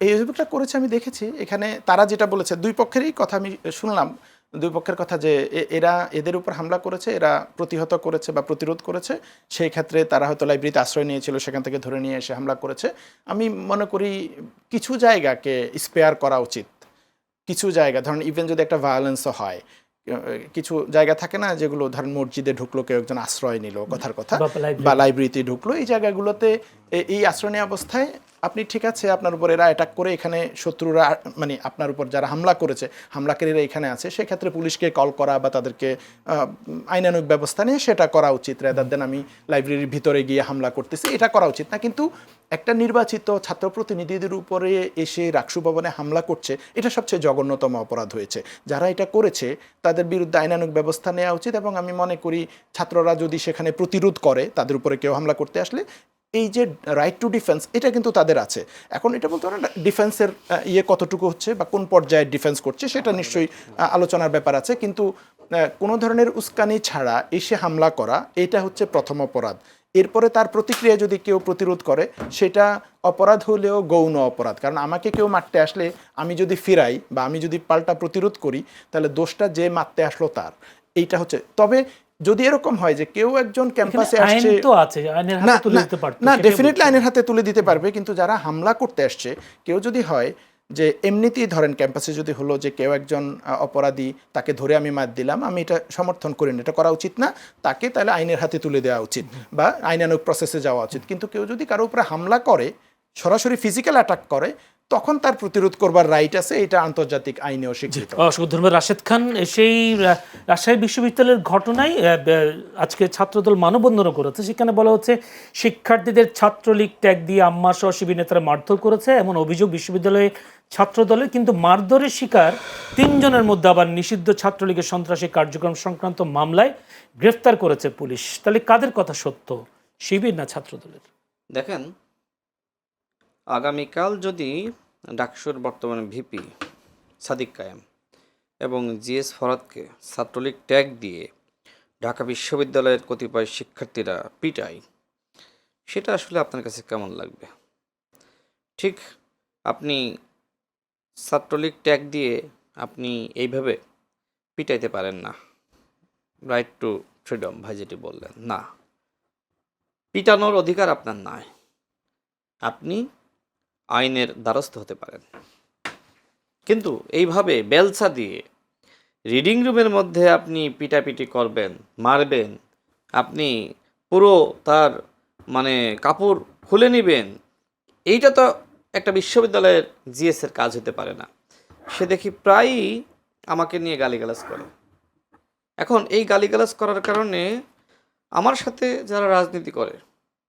S3: এই অভিযোগটা করেছে, আমি দেখেছি। এখানে তারা যেটা বলেছে, দুই পক্ষেরই কথা আমি শুনলাম, দুই পক্ষের কথা, যে এদের উপর হামলা করেছে, এরা প্রতিহত করেছে বা প্রতিরোধ করেছে, সেই ক্ষেত্রে তারা হয়তো লাইব্রেরিতে আশ্রয় নিয়েছিল, সেখান থেকে ধরে নিয়ে এসে হামলা করেছে। আমি মনে করি কিছু জায়গাকে স্পেয়ার করা উচিত। কিছু জায়গা, ধরেন ইভেন যদি একটা ভায়োলেন্সও হয়, কিছু জায়গা থাকে না যেগুলো, ধরেন মসজিদে ঢুকলো কেউ একজন, আশ্রয় নিল কথার কথা, বা লাইব্রেরিতে ঢুকলো, এই জায়গাগুলোতে এই আশ্রয় নেওয়া অবস্থায় আপনি ঠিক আছে, আপনার উপর এরা অ্যাটাক করে, এখানে শত্রুরা, মানে আপনার উপর যারা হামলা করেছে, হামলাকারীরা এখানে আছে, সেক্ষেত্রে পুলিশকে কল করা বা তাদেরকে আইনানুগ ব্যবস্থা নিয়ে সেটা করা উচিত, রেদার দেন আমি লাইব্রেরির ভিতরে গিয়ে হামলা করতেছি, এটা করা উচিত না। কিন্তু একটা নির্বাচিত ছাত্র প্রতিনিধিদের উপরে এসে রাকসু ভবনে হামলা করছে, এটা সবচেয়ে জঘন্যতম অপরাধ হয়েছে। যারা এটা করেছে তাদের বিরুদ্ধে আইনানুগ ব্যবস্থা নেওয়া উচিত। এবং আমি মনে করি ছাত্ররা যদি সেখানে প্রতিরোধ করে, তাদের উপরে কেউ হামলা করতে আসলে, এই যে রাইট টু ডিফেন্স, এটা কিন্তু তাদের আছে। এখন এটা বলতে পারেন ডিফেন্সের কতটুকু হচ্ছে বা কোন পর্যায়ে ডিফেন্স করছে, সেটা নিশ্চয়ই আলোচনার ব্যাপার আছে। কিন্তু কোনো ধরনের উস্কানি ছাড়া এসে হামলা করা, এটা হচ্ছে প্রথম অপরাধ। এরপরে তার প্রতিক্রিয়া যদি কেউ প্রতিরোধ করে, সেটা অপরাধ হলেও গৌণ অপরাধ। কারণ আমাকে কেউ মারতে আসলে আমি যদি ফিরাই বা আমি যদি পাল্টা প্রতিরোধ করি, তাহলে দোষটা যে মারতে আসলো তার, এইটা হচ্ছে। তবে যদি এরকম হয় যে কেউ একজন ক্যাম্পাসে আসছে, না ডেফিনেটলি আইনের হাতে তুলে দিতে পারবে, কিন্তু যারা হামলা করতে আসছে, কেউ যদি হয় যে এমনিতেই ধরেন ক্যাম্পাসে যদি হলো যে কেউ একজন অপরাধী, তাকে ধরে আমি মার দিলাম, আমি এটা সমর্থন করি না, এটা করা উচিত না, তাকে তাহলে আইনের হাতে তুলে দেওয়া উচিত বা আইনানুগ প্রসেসে যাওয়া উচিত। কিন্তু কেউ যদি কারো উপরে হামলা করে, সরাসরি ফিজিক্যাল অ্যাটাক করে, তখন তার প্রতিরোধ করবার রাইট আছে, এটা আন্তর্জাতিক আইনেও স্বীকৃত।
S1: অসংখ্য ধন্যবাদ রাশেদ খান। সেই রাজশাহী বিশ্ববিদ্যালয়ের ঘটনায় আজকে ছাত্রদল মানববন্ধনও করেছে, সেখানে বলা হচ্ছে শিক্ষার্থীদের ছাত্রলীগ ট্যাগ দিয়ে আম্মা সহ শিবির নেতারা মারধর করেছে এমন অভিযোগ বিশ্ববিদ্যালয়ে ছাত্রদলের। কিন্তু মারধরের শিকার 3 জনের মধ্যে আবার নিষিদ্ধ ছাত্রলীগের সন্ত্রাসী কার্যক্রম সংক্রান্ত মামলায় গ্রেফতার করেছে পুলিশ। তাহলে কাদের কথা সত্য, শিবির না ছাত্রদলের?
S2: দেখেন, আগামীকাল যদি ডাকসুর বর্তমানে ভিপি সাদিক কায়েম এবং জিএস ফরহাদকে ছাত্রলীগ ট্যাগ দিয়ে ঢাকা বিশ্ববিদ্যালয়ের কতিপয় শিক্ষার্থীরা পিটায়, সেটা আসলে আপনার কাছে কেমন লাগবে? ঠিক আপনি ছাত্রলীগ ট্যাগ দিয়ে আপনি এইভাবে পিটাইতে পারেন না। রাইট টু ফ্রিডম ভাই যেটি বললেন, না, পিটানোর অধিকার আপনার নাই। আপনি আইনের দ্বারস্থ হতে পারেন, কিন্তু এইভাবে বেলসা দিয়ে রিডিং রুমের মধ্যে আপনি পিটাপিটি করবেন, মারবেন, আপনি পুরো তার মানে কাপড় খুলে নেবেন, এইটা তো একটা বিশ্ববিদ্যালয়ের জিএসের কাজ হতে পারে না। সে দেখি প্রায়ই আমাকে নিয়ে গালিগালাজ করে। এখন এই গালিগালাজ করার কারণে আমার সাথে যারা রাজনীতি করে,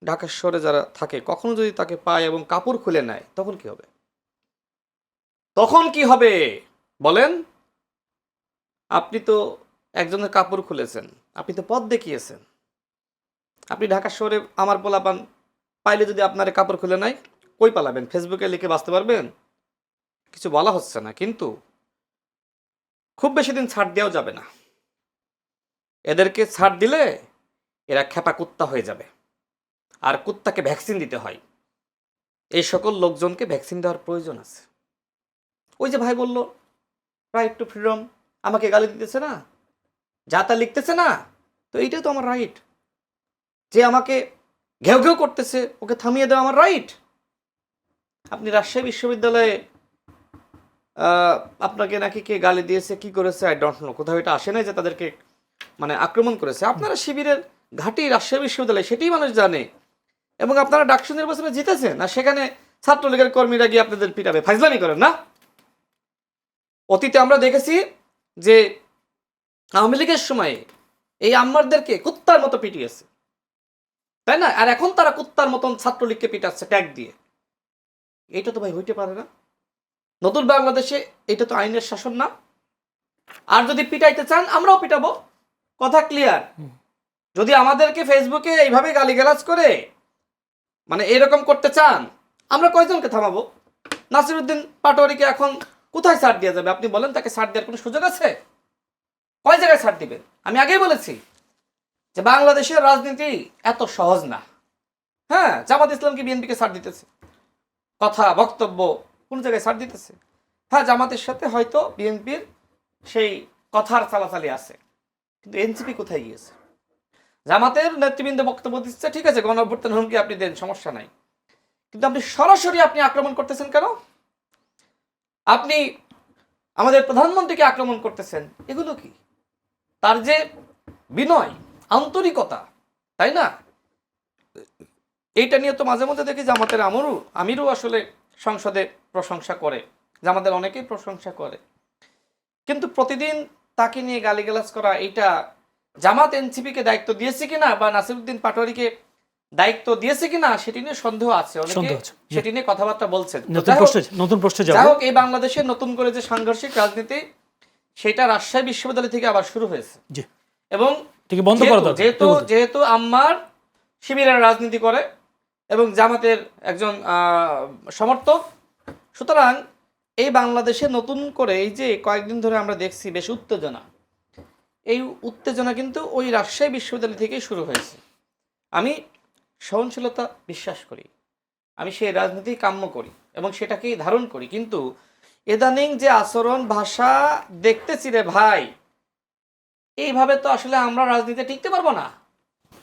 S2: ঢাকা শহরে যারা থাকে, কখনো যদি তাকে পায় এবং কাপড় খুলে নেয়, তখন কি হবে? তখন কি হবে বলেন? আপনি তো একজনের কাপড় খুলেছেন, আপনি তো পথ দেখিয়েছেন। আপনি ঢাকা শহরে আমার পোলাপান পাইলে যদি আপনার কাপড় খুলে নাই, কই পালাবেন? ফেসবুকে লিখে বাঁচতে পারবেন? কিছু বলা হচ্ছে না, কিন্তু খুব বেশি দিন ছাড় দেওয়াও যাবে না। এদেরকে ছাড় দিলে এরা খেপা কুত্তা হয়ে যাবে, আর কুত্তাকে ভ্যাকসিন দিতে হয়। এই সকল লোকজনকে ভ্যাকসিন দেওয়ার প্রয়োজন আছে। ওই যে ভাই বলল রাইট টু ফ্রিডম, আমাকে গালি দিতেছে না, যা তা লিখতেছে না, তো এইটাই তো আমার রাইট। যে আমাকে ঘেউ ঘেউ করতেছে, ওকে থামিয়ে দেওয়া আমার রাইট। আপনি রাজশাহী বিশ্ববিদ্যালয়ে আপনাকে নাকি কে গালি দিয়েছে, কি করেছে, আই ডোন্ট নো, কোথাও এটা আসে নাই যে তাদেরকে মানে আক্রমণ করেছে। আপনারা শিবিরের ঘাঁটি রাজশাহী বিশ্ববিদ্যালয়, সেটাই মানুষ জানে। এবং আপনারা ডাকসু নির্বাচনে জিতেছেন, আর সেখানে ছাত্রলীগের কর্মীরা গিয়ে আপনাদের পিটাবে, ফাইজলামি করেন না? অতীতে আমরা দেখেছি যে আওয়ামী লীগের সময়ে এই আম্মারদেরকে কুত্তার মতো পিটিয়েছে, তাই না? আর এখন তারা কুত্তার মতন ছাত্রলীগকে পিটাচ্ছে ট্যাগ দিয়ে। এইটা তো ভাই হইতে পারে না। নতুন বাংলাদেশে এটা তো আইনের শাসন না। আর যদি পিটাইতে চান, আমরাও পিটাবো, কথা ক্লিয়ার। যদি আমাদেরকে ফেসবুকে এইভাবে গালিগালাজ করে মানে এরকম করতে চান, আমরা কয়জনকে থামাবো? নাসিরউদ্দিন পাটোয়ারিকে এখন কোথায় ছাড় দেওয়া যাবে? আপনি বলেন, তাকে ছাড় দেওয়ার কোনো সুযোগ আছে? কয় জায়গায় ছাড় দিবেন? আমি আগেই বলেছি যে বাংলাদেশের রাজনীতি এত সহজ না। হ্যাঁ, জামাত ইসলামকে বিএনপিকে ছাড় দিতেছে, কথা বক্তব্য কোন জায়গায় ছাড় দিতেছে। হ্যাঁ, জামাতের সাথে হয়তো বিএনপির সেই কথার চালাচালি আছে, কিন্তু এনসিপি কোথায় গিয়েছে? জামাতের নেতৃবৃন্দ বক্তব্য দিচ্ছে, ঠিক আছে, গণঅভ্যুত্থান হুমকি আপনি দেন, সমস্যা নাই, কিন্তু আপনি সরাসরি আপনি আক্রমণ করতেছেন কেন? আপনি আমাদের প্রধানমন্ত্রীকে আক্রমণ করতেছেন, এগুলো কি? তার যে বিনয়, আন্তরিকতা, তাই না? এইটা নিয়ে তো মাঝে মধ্যে দেখি জামাতের আমিরও আসলে সংসদে প্রশংসা করে, জামাতের অনেকেই প্রশংসা করে, কিন্তু প্রতিদিন তাকে নিয়ে গালিগালাজ করা, এটা জামাত এনসিপিকে দায়িত্ব দিয়েছে কিনা বা নাসিরউদ্দিন পাটোয়ারিকে দায়িত্ব দিয়েছে কিনা সেটি নিয়ে সন্দেহ আছে, অনেকে সেটি নিয়ে কথাবার্তা বলছেন।
S1: নতুন প্রশ্নে যাব।
S2: যাই হোক, এই বাংলাদেশে নতুন করে যে সাংঘর্ষিক রাজনীতি, সেটা রাজশাহী বিশ্ববিদ্যালয় থেকে আবার শুরু হয়েছে। এবং যেহেতু আম্মার শিবিরের রাজনীতি করে এবং জামাতের একজন সমর্থক, সুতরাং এই বাংলাদেশে নতুন করে এই যে কয়েকদিন ধরে আমরা দেখছি বেশ উত্তেজনা, এই উত্তেজনা কিন্তু ওই রাজশাহী বিশ্ববিদ্যালয় থেকেই শুরু হয়েছে। আমি সহনশীলতা বিশ্বাস করি, আমি সেই রাজনীতি কাম্য করি এবং সেটাকেই ধারণ করি, কিন্তু ইদানিং যে আচরণ ভাষা দেখতেছি রে ভাই, এইভাবে তো আসলে আমরা রাজনীতিতে টিকতে পারবো না।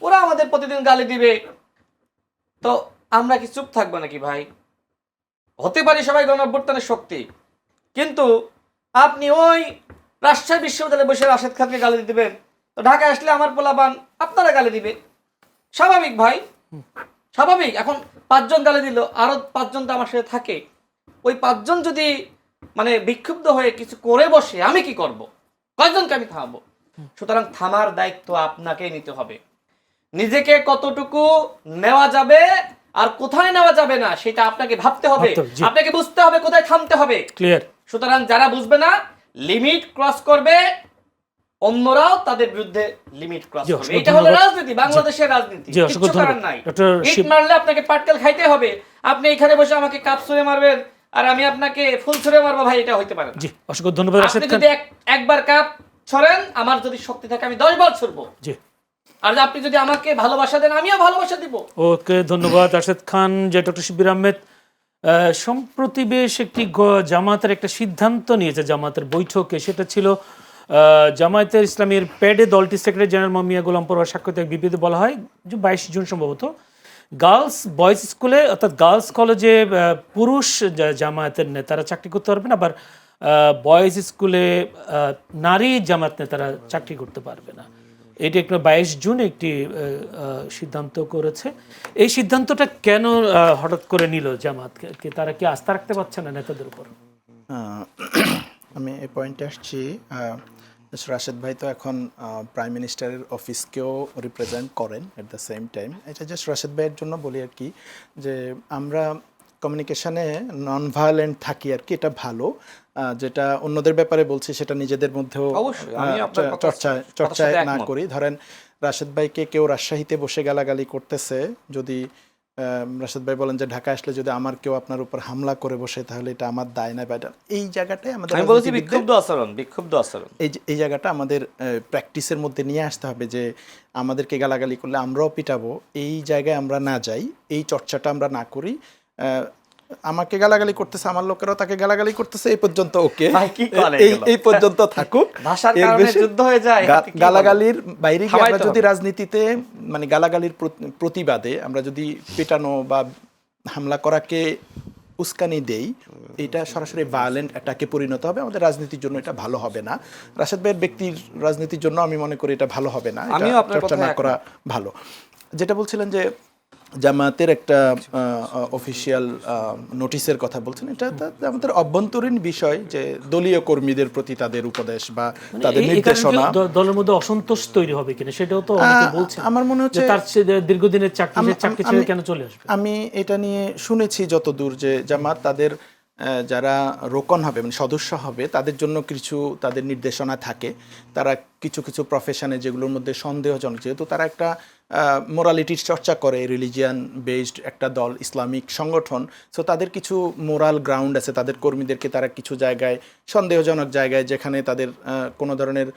S2: ওরা আমাদের প্রতিদিন গালি দিবে, তো আমরা কি চুপ থাকবো নাকি ভাই? হতে পারি সবাই গণঅভ্যুত্থানের শক্তি, কিন্তু আপনি ওই রাজশাহী বিশ্ববিদ্যালয়ে বসে রাশেদ খানকে গালি দিবেন, তো ঢাকায় আসলে আমার পোলাপান আপনারা গালি দিবে, স্বাভাবিক ভাই, স্বাভাবিক। এখন 5 জন গালি দিল, আরো 5 জন তো আমার সাথে থাকে, ওই 5 জন যদি মানে বিক্ষুব্ধ হয়ে কিছু করে বসে, আমি কি করব? কয়জনকে আমি থামাবো? সুতরাং থামার দায়িত্ব আপনাকেই নিতে হবে। নিজেকে কতটুকু নেওয়া যাবে আর কোথায় নেওয়া যাবে না, সেটা আপনাকে ভাবতে হবে, আপনাকে বুঝতে হবে কোথায় থামতে হবে। ক্লিয়ার? সুতরাং যারা বুঝবে না, লিমিট ক্রস করবে, অন্যরাও তাদের বিরুদ্ধে লিমিট ক্রস করবে। এটা হলো রাজনীতি, বাংলাদেশের রাজনীতি, কিছু করার নাই। ইট মারলে আপনাকে পাটকেল খাইতে হবে। আপনি এখানে বসে আমাকে কাপ ছুঁড়ে মারবেন আর আমি আপনাকে ফুল ছুঁড়ে মারবো, ভাই, এটা হইতে পারে না।
S1: জি, অসংখ্য ধন্যবাদ।
S2: আপনি যদি একবার কাপ ছড়েন, আমার যদি শক্তি থাকে আমি 10 বার ছুড়বো। জি, আর আপনি যদি আমাকে ভালোবাসা দেন, আমিও ভালোবাসা দিব। ওকে, ধন্যবাদ রাশেদ খান। যে ডক্টর শিবির আহমেদ সম্প্রতি বেশ একটি জামাতের একটা সিদ্ধান্ত নিয়েছে জামাতের বৈঠকে, সেটা ছিল
S1: জামায়াতের ইসলামীর প্যাডে দলটির সেক্রেটারি জেনারেল মিয়া গোলাম পরোয়ার স্বাক্ষরিত এক বিবৃতি বলা হয় যে 22 জুন সম্ভবত গার্লস বয়েজ স্কুলে অর্থাৎ গার্লস কলেজে পুরুষ জামায়াতের নেতারা চাকরি করতে পারবেন, আবার বয়েজ স্কুলে নারী জামায়াত নেতারা চাকরি করতে পারবে না। এটি একটা 22 জুন একটি সিদ্ধান্ত করেছে। এই সিদ্ধান্তটা কেন হঠাৎ করে নিল জামায়াতকে? তারা কি আস্থা রাখতে পারছে না নেতাদের উপর?
S3: আমি এই পয়েন্টে আসছি। রাশেদ ভাই তো এখন প্রাইম মিনিস্টারের অফিসকেও রিপ্রেজেন্ট করেন এট দ্য সেম টাইম। এটা জাস্ট রাশেদ ভাইয়ের জন্য বলি আর কি, যে আমরা কমিউনিকেশনে নন ভায়োলেন্ট থাকি আর কি, এটা ভালো। যেটা অন্যদের ব্যাপারে বলছি সেটা নিজেদের মধ্যেও
S2: অবশ্যই আমি আপনার
S3: চর্চায় না করি। ধরেন রাশেদ ভাইকে কেউ রাজশাহীতে বসে গালাগালি করতেছে, যদি রাশেদ ভাই বলেন যে ঢাকা আসলে যদি আমার কেউ আপনার উপর হামলা করে বসে তাহলে এটা আমার দায় না, বা এই জায়গাটাই আমাদের,
S2: আমি বলেছি বিক্ষুব্ধ আচরণ।
S3: এই জায়গাটা আমাদের প্র্যাকটিসের মধ্যে নিয়ে আসতে হবে, যে আমাদেরকে গালাগালি করলে আমরাও পিটাবো, এই জায়গায় আমরা না যাই, এই চর্চাটা আমরা না করি। আমাকে গালাগালি করতেছে, আমার লোকেরাও তাকে গালাগালি করতেছে, এই পর্যন্ত ওকে, এই পর্যন্ত থাকুক।
S2: ভাষার কারণে যুদ্ধ হয়ে যায়,
S3: গালাগালির বাইরে গিয়ে আমরা যদি রাজনীতিতে মানে গালাগালির প্রতিবাদে আমরা যদি পেটানো বা হামলা করাকে উস্কানি দেই, এটা সরাসরি ভায়োলেন্ট অ্যাটাকে পরিণত হবে। আমাদের রাজনীতির জন্য এটা ভালো হবে না। রাশেদ ভাইয়ের ব্যক্তির রাজনীতির জন্য আমি মনে করি এটা ভালো হবে না, চর্চা না করা ভালো। যেটা বলছিলেন যে জামায়াতের একটা অফিসিয়াল নোটিশের কথা বলছেন, এটা আমাদের অভ্যন্তরীণ বিষয়, যে দলীয় কর্মীদের প্রতি তাদের উপদেশ বা তাদের নির্দেশনা,
S1: দলের মধ্যে অসন্তোষ তৈরি হবে কিনা সেটাও তো অনেকে বলছে।
S3: আমার মনে হচ্ছে
S1: তার দীর্ঘদিনের চাকরি ছেড়ে কেন চলে আসবে।
S3: আমি এটা নিয়ে শুনেছি যতদূর, যে জামাত তাদের যারা রোকন হবে মানে সদস্য হবে তাদের জন্য কিছু তাদের নির্দেশনা থাকে। তারা কিছু কিছু প্রফেশনে যেগুলোর মধ্যে সন্দেহজনক, যেহেতু তারা একটা মোরালিটির চর্চা করে, রিলিজিয়ান বেসড একটা দল, ইসলামিক সংগঠন, সো তাদের কিছু মোরাল গ্রাউন্ড আছে। তাদের কর্মীদেরকে তারা কিছু জায়গায়, সন্দেহজনক জায়গায়, যেখানে তাদের কোনো ধরনের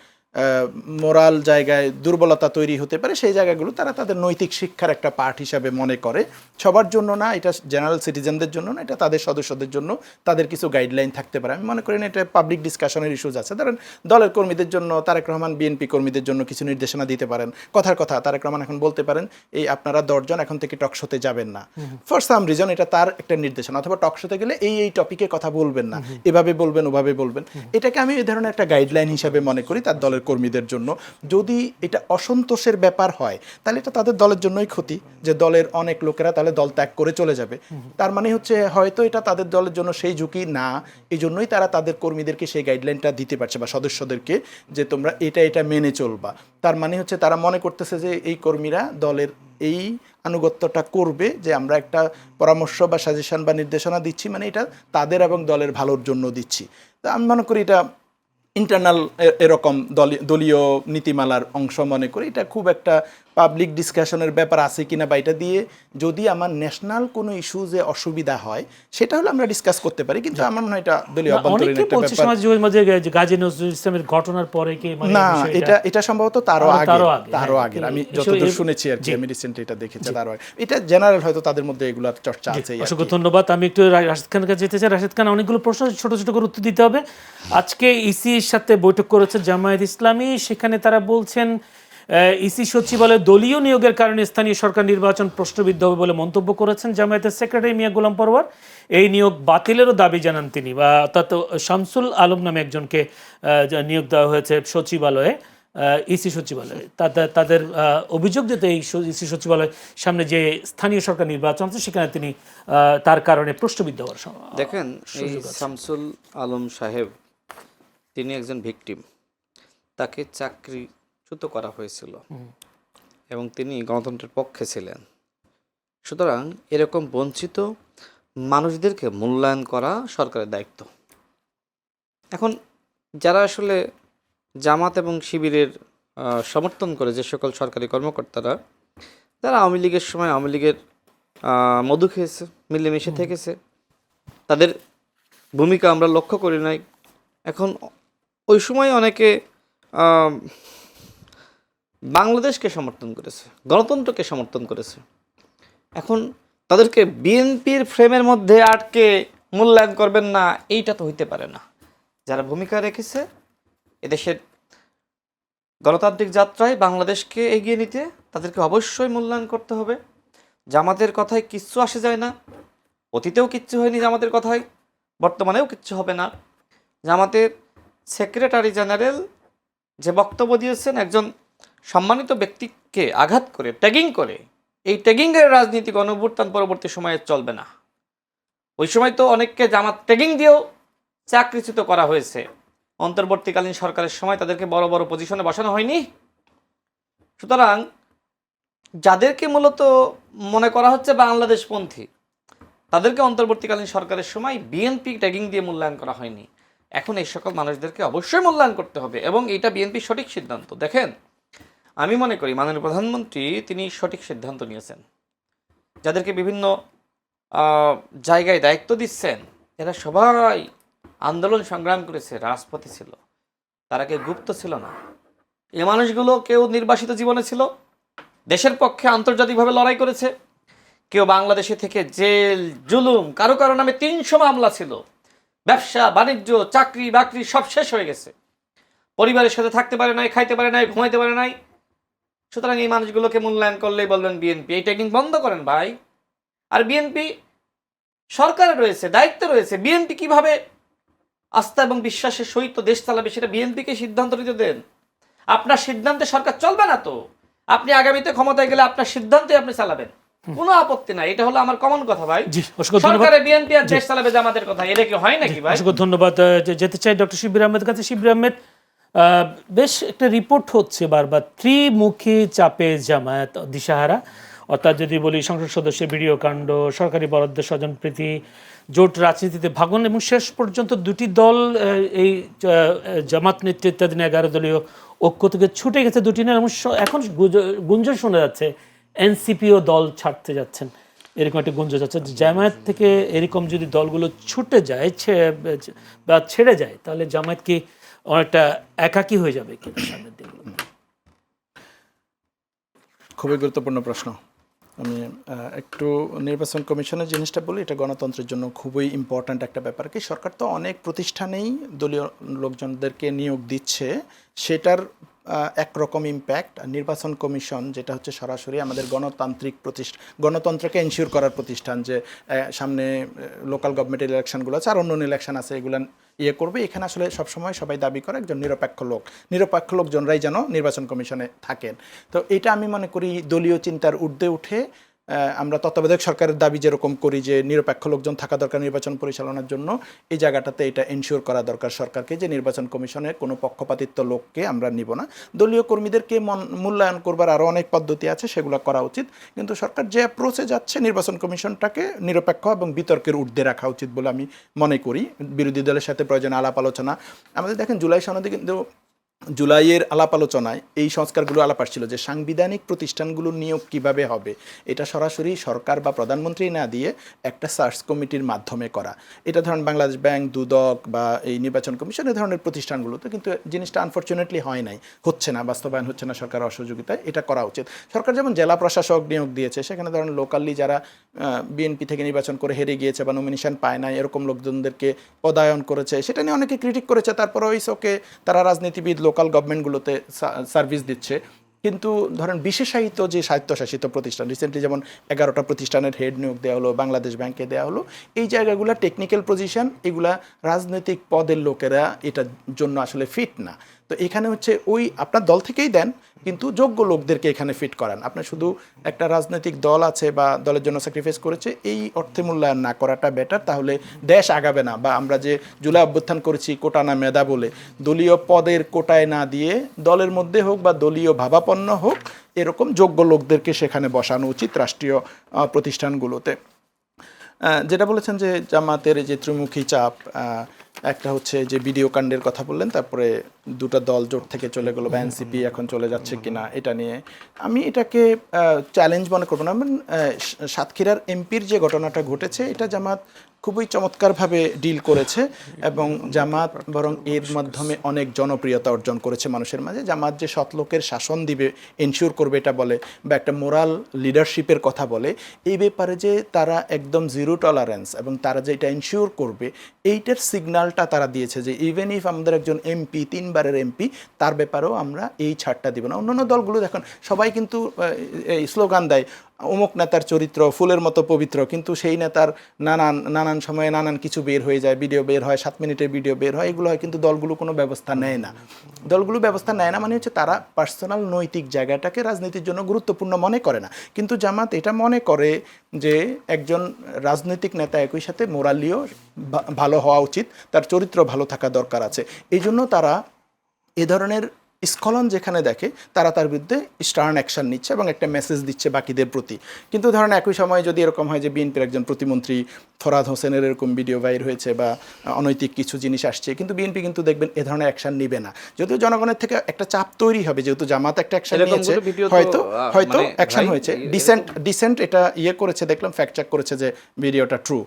S3: মোরাল জায়গায় দুর্বলতা তৈরি হতে পারে, সেই জায়গাগুলো তারা তাদের নৈতিক শিক্ষার একটা পার্ট হিসাবে মনে করে। সবার জন্য না, এটা জেনারেল সিটিজেনদের জন্য না, এটা তাদের সদস্যদের জন্য তাদের কিছু গাইডলাইন থাকতে পারে। আমি মনে করি না এটা পাবলিক ডিসকাশনের ইস্যুজ আছে। ধরেন দলের কর্মীদের জন্য তারেক রহমান বিএনপি কর্মীদের জন্য কিছু নির্দেশনা দিতে পারেন। কথার কথা তারেক রহমান এখন বলতে পারেন, এই আপনারা 10 জন এখন থেকে টকশোতে যাবেন না, ফর সাম রিজন, এটা তার একটা নির্দেশনা। অথবা টকশোতে গেলে এই টপিকে কথা বলবেন না, এভাবে বলবেন, ওভাবে বলবেন। এটাকে আমি এই ধরনের একটা গাইডলাইন হিসাবে মনে করি তার দলের কর্মীদের জন্য। যদি এটা অসন্তোষের ব্যাপার হয় তাহলে এটা তাদের দলের জন্যই ক্ষতি, যে দলের অনেক লোকেরা তাহলে দল ত্যাগ করে চলে যাবে। তার মানে হচ্ছে হয়তো এটা তাদের দলের জন্য সেই ঝুঁকি না, এই জন্যই তারা তাদের কর্মীদেরকে সেই গাইডলাইনটা দিতে পারছে বা সদস্যদেরকে, যে তোমরা এটা মেনে চলবা। তার মানে হচ্ছে তারা মনে করতেছে যে এই কর্মীরা দলের এই আনুগত্যটা করবে, যে আমরা একটা পরামর্শ বা সাজেশন বা নির্দেশনা দিচ্ছি, মানে এটা তাদের এবং দলের ভালোর জন্য দিচ্ছি। তা আমি মনে করি এটা ইন্টারনাল এরকম দলীয় নীতিমালার অংশ মনে করি। এটা খুব একটা পাবলিক ডিসকাশনের ব্যাপার আছে কিনা, বা এটা দিয়ে যদি আমার ন্যাশনাল কোনো ইস্যুজে অসুবিধা হয় সেটা হলে আমরা ডিসকাস করতে পারি, কিন্তু আমার মনে হয় এটা দলীয় অভ্যন্তরীণ একটা ব্যাপার।
S1: গাজী নজরুল ইসলামের ঘটনার পরে কি
S3: না, এটা সম্ভবত তারও আগে আমি যতদূর শুনেছি আর কি, আমি রিসেন্টলি এটা দেখেছি, তারও আগে। এটা জেনারেল হয়তো তাদের মধ্যে এগুলোর চর্চা আছে।
S1: অসংখ্য ধন্যবাদ। আমি একটু রাশেদ খানের কাছে যেতে চাই। রাশেদ খান, অনেকগুলো প্রশ্ন ছোট ছোট করে উত্তর দিতে হবে। আজকে ইসির সাথে বৈঠক করেছে জামায়াত ইসলামী, সেখানে তারা বলছেন ইসি সচিবালয়ে দলীয় নিয়োগের কারণে স্থানীয় সরকার নির্বাচন প্রশ্নবিদ্ধ হবে বলে মন্তব্য করেছেন জামায়াতের সেক্রেটারি মিয়া গোলাম পরোয়ার। এই নিয়োগ বাতিলেরও দাবি জানান তিনি, বা অর্থাৎ শামসুল আলম নামে একজনকে নিয়োগ দেওয়া হয়েছে সচিবালয়ে, ইসি সচিবালয়ে। তাদের অভিযোগ যে এই ইসি সচিবালয়ের সামনে যে স্থানীয় সরকার নির্বাচন আছে সেখানে তিনি তার কারণে প্রশ্নবিদ্ধ হওয়ার।
S2: দেখেন, এই শামসুল আলম সাহেব তিনি একজন ভিকটিম, তাকে চাকরিচ্যুত করা হয়েছিল এবং তিনি গণতন্ত্রের পক্ষে ছিলেন। সুতরাং এরকম বঞ্চিত মানুষদেরকে মূল্যায়ন করা সরকারের দায়িত্ব। এখন যারা আসলে জামাত এবং শিবিরের সমর্থন করে, যে সকল সরকারি কর্মকর্তারা, তারা আওয়ামী লীগের সময় আওয়ামী লীগের মধু খেয়েছে, মিলেমিশে থেকেছে, তাদের ভূমিকা আমরা লক্ষ্য করি নাই। এখন ওই সময় অনেকে বাংলাদেশকে সমর্থন করেছে, গণতন্ত্রকে সমর্থন করেছে। এখন তাদেরকে বিএনপির ফ্রেমের মধ্যে আটকে মূল্যায়ন করবেন না, এইটা তো হইতে পারে না। যারা ভূমিকা রেখেছে, এদেশের গণতান্ত্রিক যাত্রায় বাংলাদেশকে এগিয়ে নিতে তাদেরকে অবশ্যই মূল্যায়ন করতে হবে। জামাতের কথায় কিচ্ছু আসে যায় না, অতীতেও কিচ্ছু হয়নি জামাতের কথায়, বর্তমানেও কিচ্ছু হবে না। জামাতের সেক্রেটারি জেনারেল যে বক্তব্য দিয়েছেন, একজন সম্মানিত ব্যক্তিকে আঘাত করে, ট্যাগিং করে, এই ট্যাগিংয়ের রাজনীতি গণঅভ্যুত্থান পরবর্তী সময়ে চলবে না। ওই সময় তো অনেককে জামাত ট্যাগিং দিয়েও চাকরিচ্যুত করা হয়েছে। অন্তর্বর্তীকালীন সরকারের সময় তাদেরকে বড় বড় পজিশনে বসানো হয়নি। সুতরাং যাদেরকে মূলত মনে করা হচ্ছে বাংলাদেশপন্থী, তাদেরকে অন্তর্বর্তীকালীন সরকারের সময় বিএনপি ট্যাগিং দিয়ে মূল্যায়ন করা হয়নি। এখন এই সকল মানুষদেরকে অবশ্যই মূল্যায়ন করতে হবে এবং এটা বিএনপির সঠিক সিদ্ধান্ত। দেখেন, আমি মনে করি মাননীয় প্রধানমন্ত্রী তিনি সঠিক সিদ্ধান্ত নিয়েছেন। যাদেরকে বিভিন্ন জায়গায় দায়িত্ব দিচ্ছেন, এরা সবাই আন্দোলন সংগ্রাম করেছে, রাজপথে ছিল, তারা কেউ গুপ্ত ছিল না। এই মানুষগুলো কেউ নির্বাসিত জীবনে ছিল, দেশের পক্ষে আন্তর্জাতিকভাবে লড়াই করেছে, কেউ বাংলাদেশে থেকে জেল জুলুম, কারো কারো নামে 300 মামলা ছিল, ব্যবসা বাণিজ্য চাকরি বাকরি সব শেষ হয়ে গেছে, পরিবারের সাথে থাকতে পারে নাই, খাইতে পারে নাই, ঘুমাইতে পারে নাই। সুতরাং এই মানুষগুলোকে মূল্যায়ন করলেই বলবেন বিএনপি। এই ট্যাগিং বন্ধ করেন ভাই। আর বিএনপি সরকারে রয়েছে, দায়িত্বে রয়েছে, বিএনপি কিভাবে আস্থা এবং বিশ্বাসের সহিত দেশ চালাবে সেটা বিএনপিকে সিদ্ধান্ত নিতে দেন। আপনার সিদ্ধান্তে সরকার চলবে না তো, আপনি আগামীতে ক্ষমতায় গেলে আপনার সিদ্ধান্তে আপনি চালাবেন, কোনো আপত্তি নাই। এটা হলো আমার কমন কথা ভাই।
S1: জি, অসংখ্য ধন্যবাদ।
S2: সরকারে বিএনপি আর দেশ চালাবে জামাতের কথা, এটা কি হয় নাকি ভাই?
S1: অসংখ্য ধন্যবাদ। যেতে চাই ডক্টর শিবির আহমেদের কাছে। শিবির আহমেদ, বেশ একটা রিপোর্ট হচ্ছে বারবার ত্রিমুখী চাপে জামায়াত দিশাহারা, অর্থাৎ যদি বলি সংসদ সদস্যের ভিডিও কাণ্ড, সরকারি বরাদ্দের স্বজনপ্রীতি, জোট রাজনীতিতে ভাঙন এবং শেষ পর্যন্ত দুটি দল এই জামাত নেতৃত্বাধীন 11 দলীয় ঐক্য থেকে ছুটে গেছে দুটি নেতা এবং এখন গুঞ্জন শোনা যাচ্ছে এনসিপিও দল ছাড়তে যাচ্ছেন, এরকম একটা গুঞ্জন যাচ্ছে। জামায়াত থেকে এরকম যদি দলগুলো ছুটে যায় বা ছেড়ে যায়, তাহলে জামায়াত কি অনেকটা একাকী হয়ে যাবে কি সামনের দিনগুলো?
S3: খুবই গুরুত্বপূর্ণ প্রশ্ন। আমি একটু নির্বাচন কমিশনের জিনিসটা বলি, এটা গণতন্ত্রের জন্য খুবই ইম্পর্ট্যান্ট একটা ব্যাপার। কি সরকার তো অনেক প্রতিষ্ঠানেই দলীয় লোকজনদেরকে নিয়োগ দিচ্ছে, সেটার একরকম ইম্প্যাক্ট। নির্বাচন কমিশন যেটা হচ্ছে সরাসরি আমাদের গণতান্ত্রিক গণতন্ত্রকে এনশিওর করার প্রতিষ্ঠান, যে সামনে লোকাল গভর্নমেন্টের ইলেকশনগুলো আছে আর অন্য ইলেকশন আছে, এগুলো করবে। এখানে আসলে সবসময় সবাই দাবি করে একজন নিরপেক্ষ লোকজনরাই যেন নির্বাচন কমিশনে থাকেন। তো এটা আমি মনে করি দলীয় চিন্তার ঊর্ধ্বে উঠে আমরা তত্ত্বাবধায়ক সরকারের দাবি যেরকম করি যে নিরপেক্ষ লোকজন থাকা দরকার নির্বাচন পরিচালনার জন্য, এই জায়গাটাতে এটা এনশিওর করা দরকার সরকারকে যে নির্বাচন কমিশনে কোনো পক্ষপাতিত্ব লোককে আমরা নিব না। দলীয় কর্মীদেরকে মূল্যায়ন করবার আরও অনেক পদ্ধতি আছে, সেগুলো করা উচিত। কিন্তু সরকার যে অ্যাপ্রোচে যাচ্ছে, নির্বাচন কমিশনটাকে নিরপেক্ষ এবং বিতর্কের ঊর্ধ্বে রাখা উচিত বলে আমি মনে করি। বিরোধী দলের সাথে প্রয়োজনে আলাপ আলোচনা, আমাদের দেখেন জুলাই সনদে কিন্তু জুলাইয়ের আলাপ আলোচনায় এই সংস্কারগুলো আলাপ আসছিল যে সাংবিধানিক প্রতিষ্ঠানগুলোর নিয়োগ কিভাবে হবে, এটা সরাসরি সরকার বা প্রধানমন্ত্রী না দিয়ে একটা সার্চ কমিটির মাধ্যমে করা। এটা ধরেন বাংলাদেশ ব্যাংক, দুদক বা এই নির্বাচন কমিশন এই ধরনের প্রতিষ্ঠানগুলোতে, কিন্তু জিনিসটা আনফর্চুনেটলি হয় নাই, হচ্ছে না, বাস্তবায়ন হচ্ছে না সরকার অসহযোগিতায়। এটা করা উচিত। সরকার যেমন জেলা প্রশাসক নিয়োগ দিয়েছে, সেখানে ধরেন লোকালি যারা বিএনপি থেকে নির্বাচন করে হেরে গিয়েছে বা নমিনেশন পায় নাই এরকম লোকজনদেরকে পদায়ন করেছে, সেটা নিয়ে অনেকে ক্রিটিক করেছে। তারপরে ওই শোকে তারা রাজনীতিবিদ লোকাল গভর্নমেন্টগুলোতে সার্ভিস দিচ্ছে। কিন্তু ধরেন বিশেষায়িত যে স্বায়ত্তশাসিত প্রতিষ্ঠান, রিসেন্টলি যেমন 11টা প্রতিষ্ঠানের হেড নিয়োগ দেওয়া হলো, বাংলাদেশ ব্যাংকে দেওয়া হলো, এই জায়গাগুলো টেকনিক্যাল পজিশন, এগুলা রাজনৈতিক পদের লোকেরা এটার জন্য আসলে ফিট না। তো এখানে হচ্ছে ওই আপনার দল থেকেই দেন, কিন্তু যোগ্য লোকদেরকে এখানে ফিট করান। আপনার শুধু একটা রাজনৈতিক দল আছে বা দলের জন্য স্যাক্রিফাইস করেছে এই অর্থে মূল্যায়ন না করাটা বেটার। তাহলে দেশ আগাবে না। বা আমরা যে জুলাই অভ্যুত্থান করেছি কোটা না মেধা বলে, দলীয় পদের কোটায় না দিয়ে দলের মধ্যে হোক বা দলীয় ভাবাপন্ন হোক, এরকম যোগ্য লোকদেরকে সেখানে বসানো উচিত রাষ্ট্রীয় প্রতিষ্ঠানগুলোতে। যেটা বলেছেন যে জামাতের যে ত্রিমুখী চাপ, একটা হচ্ছে যে ভিডিও কাণ্ডের কথা বললেন, তারপরে দুটো দল জোট থেকে চলে গেলো বা এনসিপি এখন চলে যাচ্ছে কিনা, এটা নিয়ে আমি এটাকে চ্যালেঞ্জ মনে করবো না। সাতক্ষীরার এমপির যে ঘটনাটা ঘটেছে, এটা জামাত খুবই চমৎকারভাবে ডিল করেছে এবং জামাত বরং এর মাধ্যমে অনেক জনপ্রিয়তা অর্জন করেছে মানুষের মাঝে। জামাত যে সৎ লোকের শাসন দিবে, এনশিওর করবে এটা বলে, বা একটা মোরাল লিডারশিপের কথা বলে, এই ব্যাপারে যে তারা একদম জিরো টলারেন্স এবং তারা যে এটা এনশিওর করবে, এইটার সিগন্যালটা তারা দিয়েছে যে ইভেন ইফ আমাদের একজন এমপি, 3 বারের এমপি, তার ব্যাপারেও আমরা এই ছাড়টা দিব না। অন্যান্য দলগুলো দেখুন সবাই কিন্তু এই স্লোগান দেয় অমুক নেতার চরিত্র ফুলের মতো পবিত্র, কিন্তু সেই নেতার নানান সময়ে নানান কিছু বের হয়ে যায়, ভিডিও বের হয়, 7 মিনিটের ভিডিও বের হয়, এগুলো হয়, কিন্তু দলগুলো কোনো ব্যবস্থা নেয় না। দলগুলো ব্যবস্থা নেয় না মানে হচ্ছে তারা পার্সোনাল নৈতিক জায়গাটাকে রাজনীতির জন্য গুরুত্বপূর্ণ মনে করে না। কিন্তু জামাত এটা মনে করে যে একজন রাজনৈতিক নেতা একই সাথে মোরালিও ভালো হওয়া উচিত, তার চরিত্র ভালো থাকা দরকার আছে। এই জন্য তারা এ ধরনের স্খলন যেখানে দেখে তারা তার বিরুদ্ধে স্টার্ন অ্যাকশন নিচ্ছে এবং একটা মেসেজ দিচ্ছে বাকিদের প্রতি। কিন্তু ধরেন একই সময় যদি এরকম হয় যে বিএনপির একজন প্রতিমন্ত্রী ফরহাদ হোসেনের এরকম ভিডিও বাইর হয়েছে বা অনৈতিক কিছু জিনিস আসছে, কিন্তু বিএনপি কিন্তু দেখবেন এ ধরনের অ্যাকশন নিবে না, যদিও জনগণের থেকে একটা চাপ তৈরি হবে, যেহেতু জামাত একটা অ্যাকশন নিয়েছে, হয়তো অ্যাকশন হয়েছে। ডিসেন্ট এটা করেছে, দেখলাম ফ্যাক্ট চেক করেছে যে ভিডিওটা ট্রু।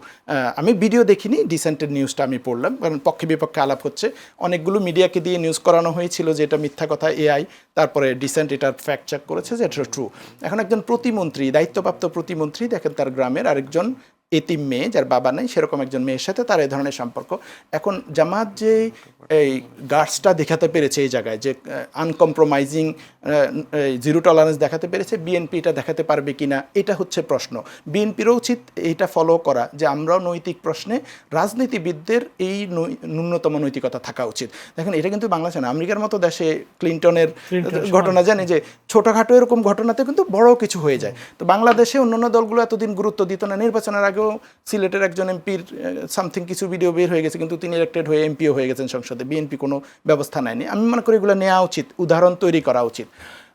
S3: আমি ভিডিও দেখিনি, ডিসেন্টের নিউজটা আমি পড়লাম, কারণ পক্ষে বিপক্ষে আলাপ হচ্ছে, অনেকগুলো মিডিয়াকে দিয়ে নিউজ করানো হয়েছিল যে এটা মিথ্যা কথা এআই, তারপরে ডিসেন্ট এটার ফ্যাক্ট চেক করেছে যে এটা ট্রু। এখন একজন প্রতিমন্ত্রী, দায়িত্বপ্রাপ্ত প্রতিমন্ত্রী, দেখেন তার গ্রামের আরেকজন এতিম মেয়ে যার বাবা নেই, সেরকম একজন মেয়ের সাথে তার এই ধরনের সম্পর্ক। এখন জামাত যে এই গার্ডসটা দেখাতে পেরেছে এই জায়গায়, যে আনকম্প্রোমাইজিং জিরো টলারেন্স দেখাতে পেরেছে, বিএনপি এটা দেখাতে পারবে কিনা, এটা হচ্ছে প্রশ্ন। বিএনপিরও উচিত এইটা ফলো করা যে আমরাও নৈতিক প্রশ্নে রাজনীতিবিদদের এই ন্যূনতম নৈতিকতা থাকা উচিত। দেখেন এটা কিন্তু বাংলাদেশে না, আমেরিকার মতো দেশে ক্লিনটনের ঘটনা জানি যে ছোটোখাটো এরকম ঘটনাতে কিন্তু বড় কিছু হয়ে যায়। তো বাংলাদেশে অন্যান্য দলগুলো এতদিন গুরুত্ব দিত না। নির্বাচনের আগেও সিলেটের একজন এমপির সামথিং কিছু ভিডিও বের হয়ে গেছে, কিন্তু তিনি ইলেক্টেড হয়ে এমপিও হয়ে গেছেন সংসদে, বিএনপি কোনো ব্যবস্থা নেয়নি। আমি মনে করি এগুলো নেওয়া উচিত, উদাহরণ তৈরি করা উচিত।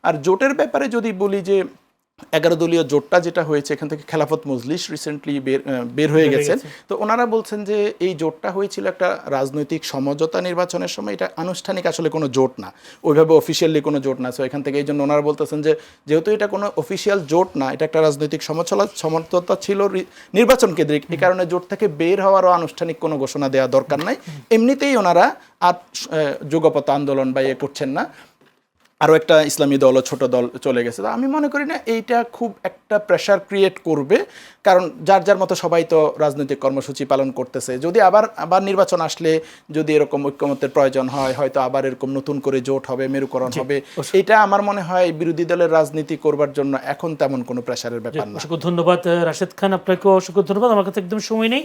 S3: আর জোটের ব্যাপারে যদি বলি যে 11 দলীয় জোটটা যেটা হয়েছে, এখান থেকে খেলাফত মজলিস রিসেন্টলি বের হয়ে গেছেন। তো ওনারা বলছেন যে এই জোটটা হয়েছিল একটা রাজনৈতিক সমঝোতা নির্বাচনের সময়, এটা আনুষ্ঠানিক আসলে কোনো জোট না, ওইভাবে অফিসিয়ালি কোনো জোট না। সো এখান থেকে এই জন্য ওনারা বলতেছেন যে যেহেতু এটা কোনো অফিসিয়াল জোট না, এটা একটা রাজনৈতিক সমঝোতা ছিল নির্বাচন কেন্দ্রিক, এই কারণে জোট থেকে বের হওয়ারও আনুষ্ঠানিক কোনো ঘোষণা দেওয়া দরকার নাই। এমনিতেই ওনারা আর যুগপৎ আন্দোলন বা করছেন না। আরও একটা ইসলামী দল ও ছোটো দল চলে গেছে। তো আমি মনে করি না এইটা খুব একটা প্রেশার ক্রিয়েট করবে, কারণ যার যার মতো সবাই তো রাজনৈতিক কর্মসূচি পালন করতেছে। যদি আবার নির্বাচন আসলে যদি এরকম ঐক্যমতের প্রয়োজন হয়, হয়তো আবার এরকম নতুন করে জোট হবে, মেরুকরণ হবে, এটা আমার মনে হয় বিরোধী দলের রাজনীতি করবার জন্য এখন তেমন কোনো প্রেশারের ব্যাপার না।
S1: অসংখ্য ধন্যবাদ রাশেদ খান, আপনাকেও অসংখ্য ধন্যবাদ। আমার কাছে একদম সময় নেই।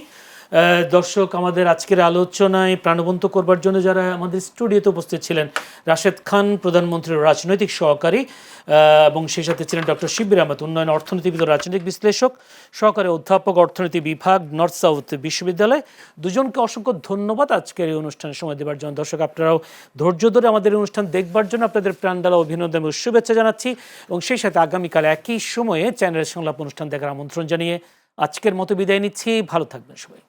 S1: দর্শক, আমাদের আজকের আলোচনায় প্রাণবন্ত করবার জন্য যারা আমাদের স্টুডিওতে উপস্থিত ছিলেন, রাশেদ খান প্রধানমন্ত্রীর রাজনৈতিক সহকারী, এবং সেই সাথে ছিলেন ডক্টর শিবির আহমেদ, উন্নয়ন অর্থনীতিবিদ ও রাজনৈতিক বিশ্লেষক, সহকারী অধ্যাপক, অর্থনীতি বিভাগ, নর্থ সাউথ বিশ্ববিদ্যালয়। দুজনকে অসংখ্য ধন্যবাদ আজকের এই অনুষ্ঠানে সময় দেওয়ার জন্য। দর্শক, আপনারাও ধৈর্য ধরে আমাদের এই অনুষ্ঠান দেখবার জন্য আপনাদের প্রাণঢালা অভিনন্দন এবং শুভেচ্ছা জানাচ্ছি, এবং সেই সাথে আগামীকাল একই সময়ে চ্যানেলের সংলাপ অনুষ্ঠান দেখার আমন্ত্রণ জানিয়ে আজকের মতো বিদায় নিচ্ছি। ভালো থাকবেন সবাই।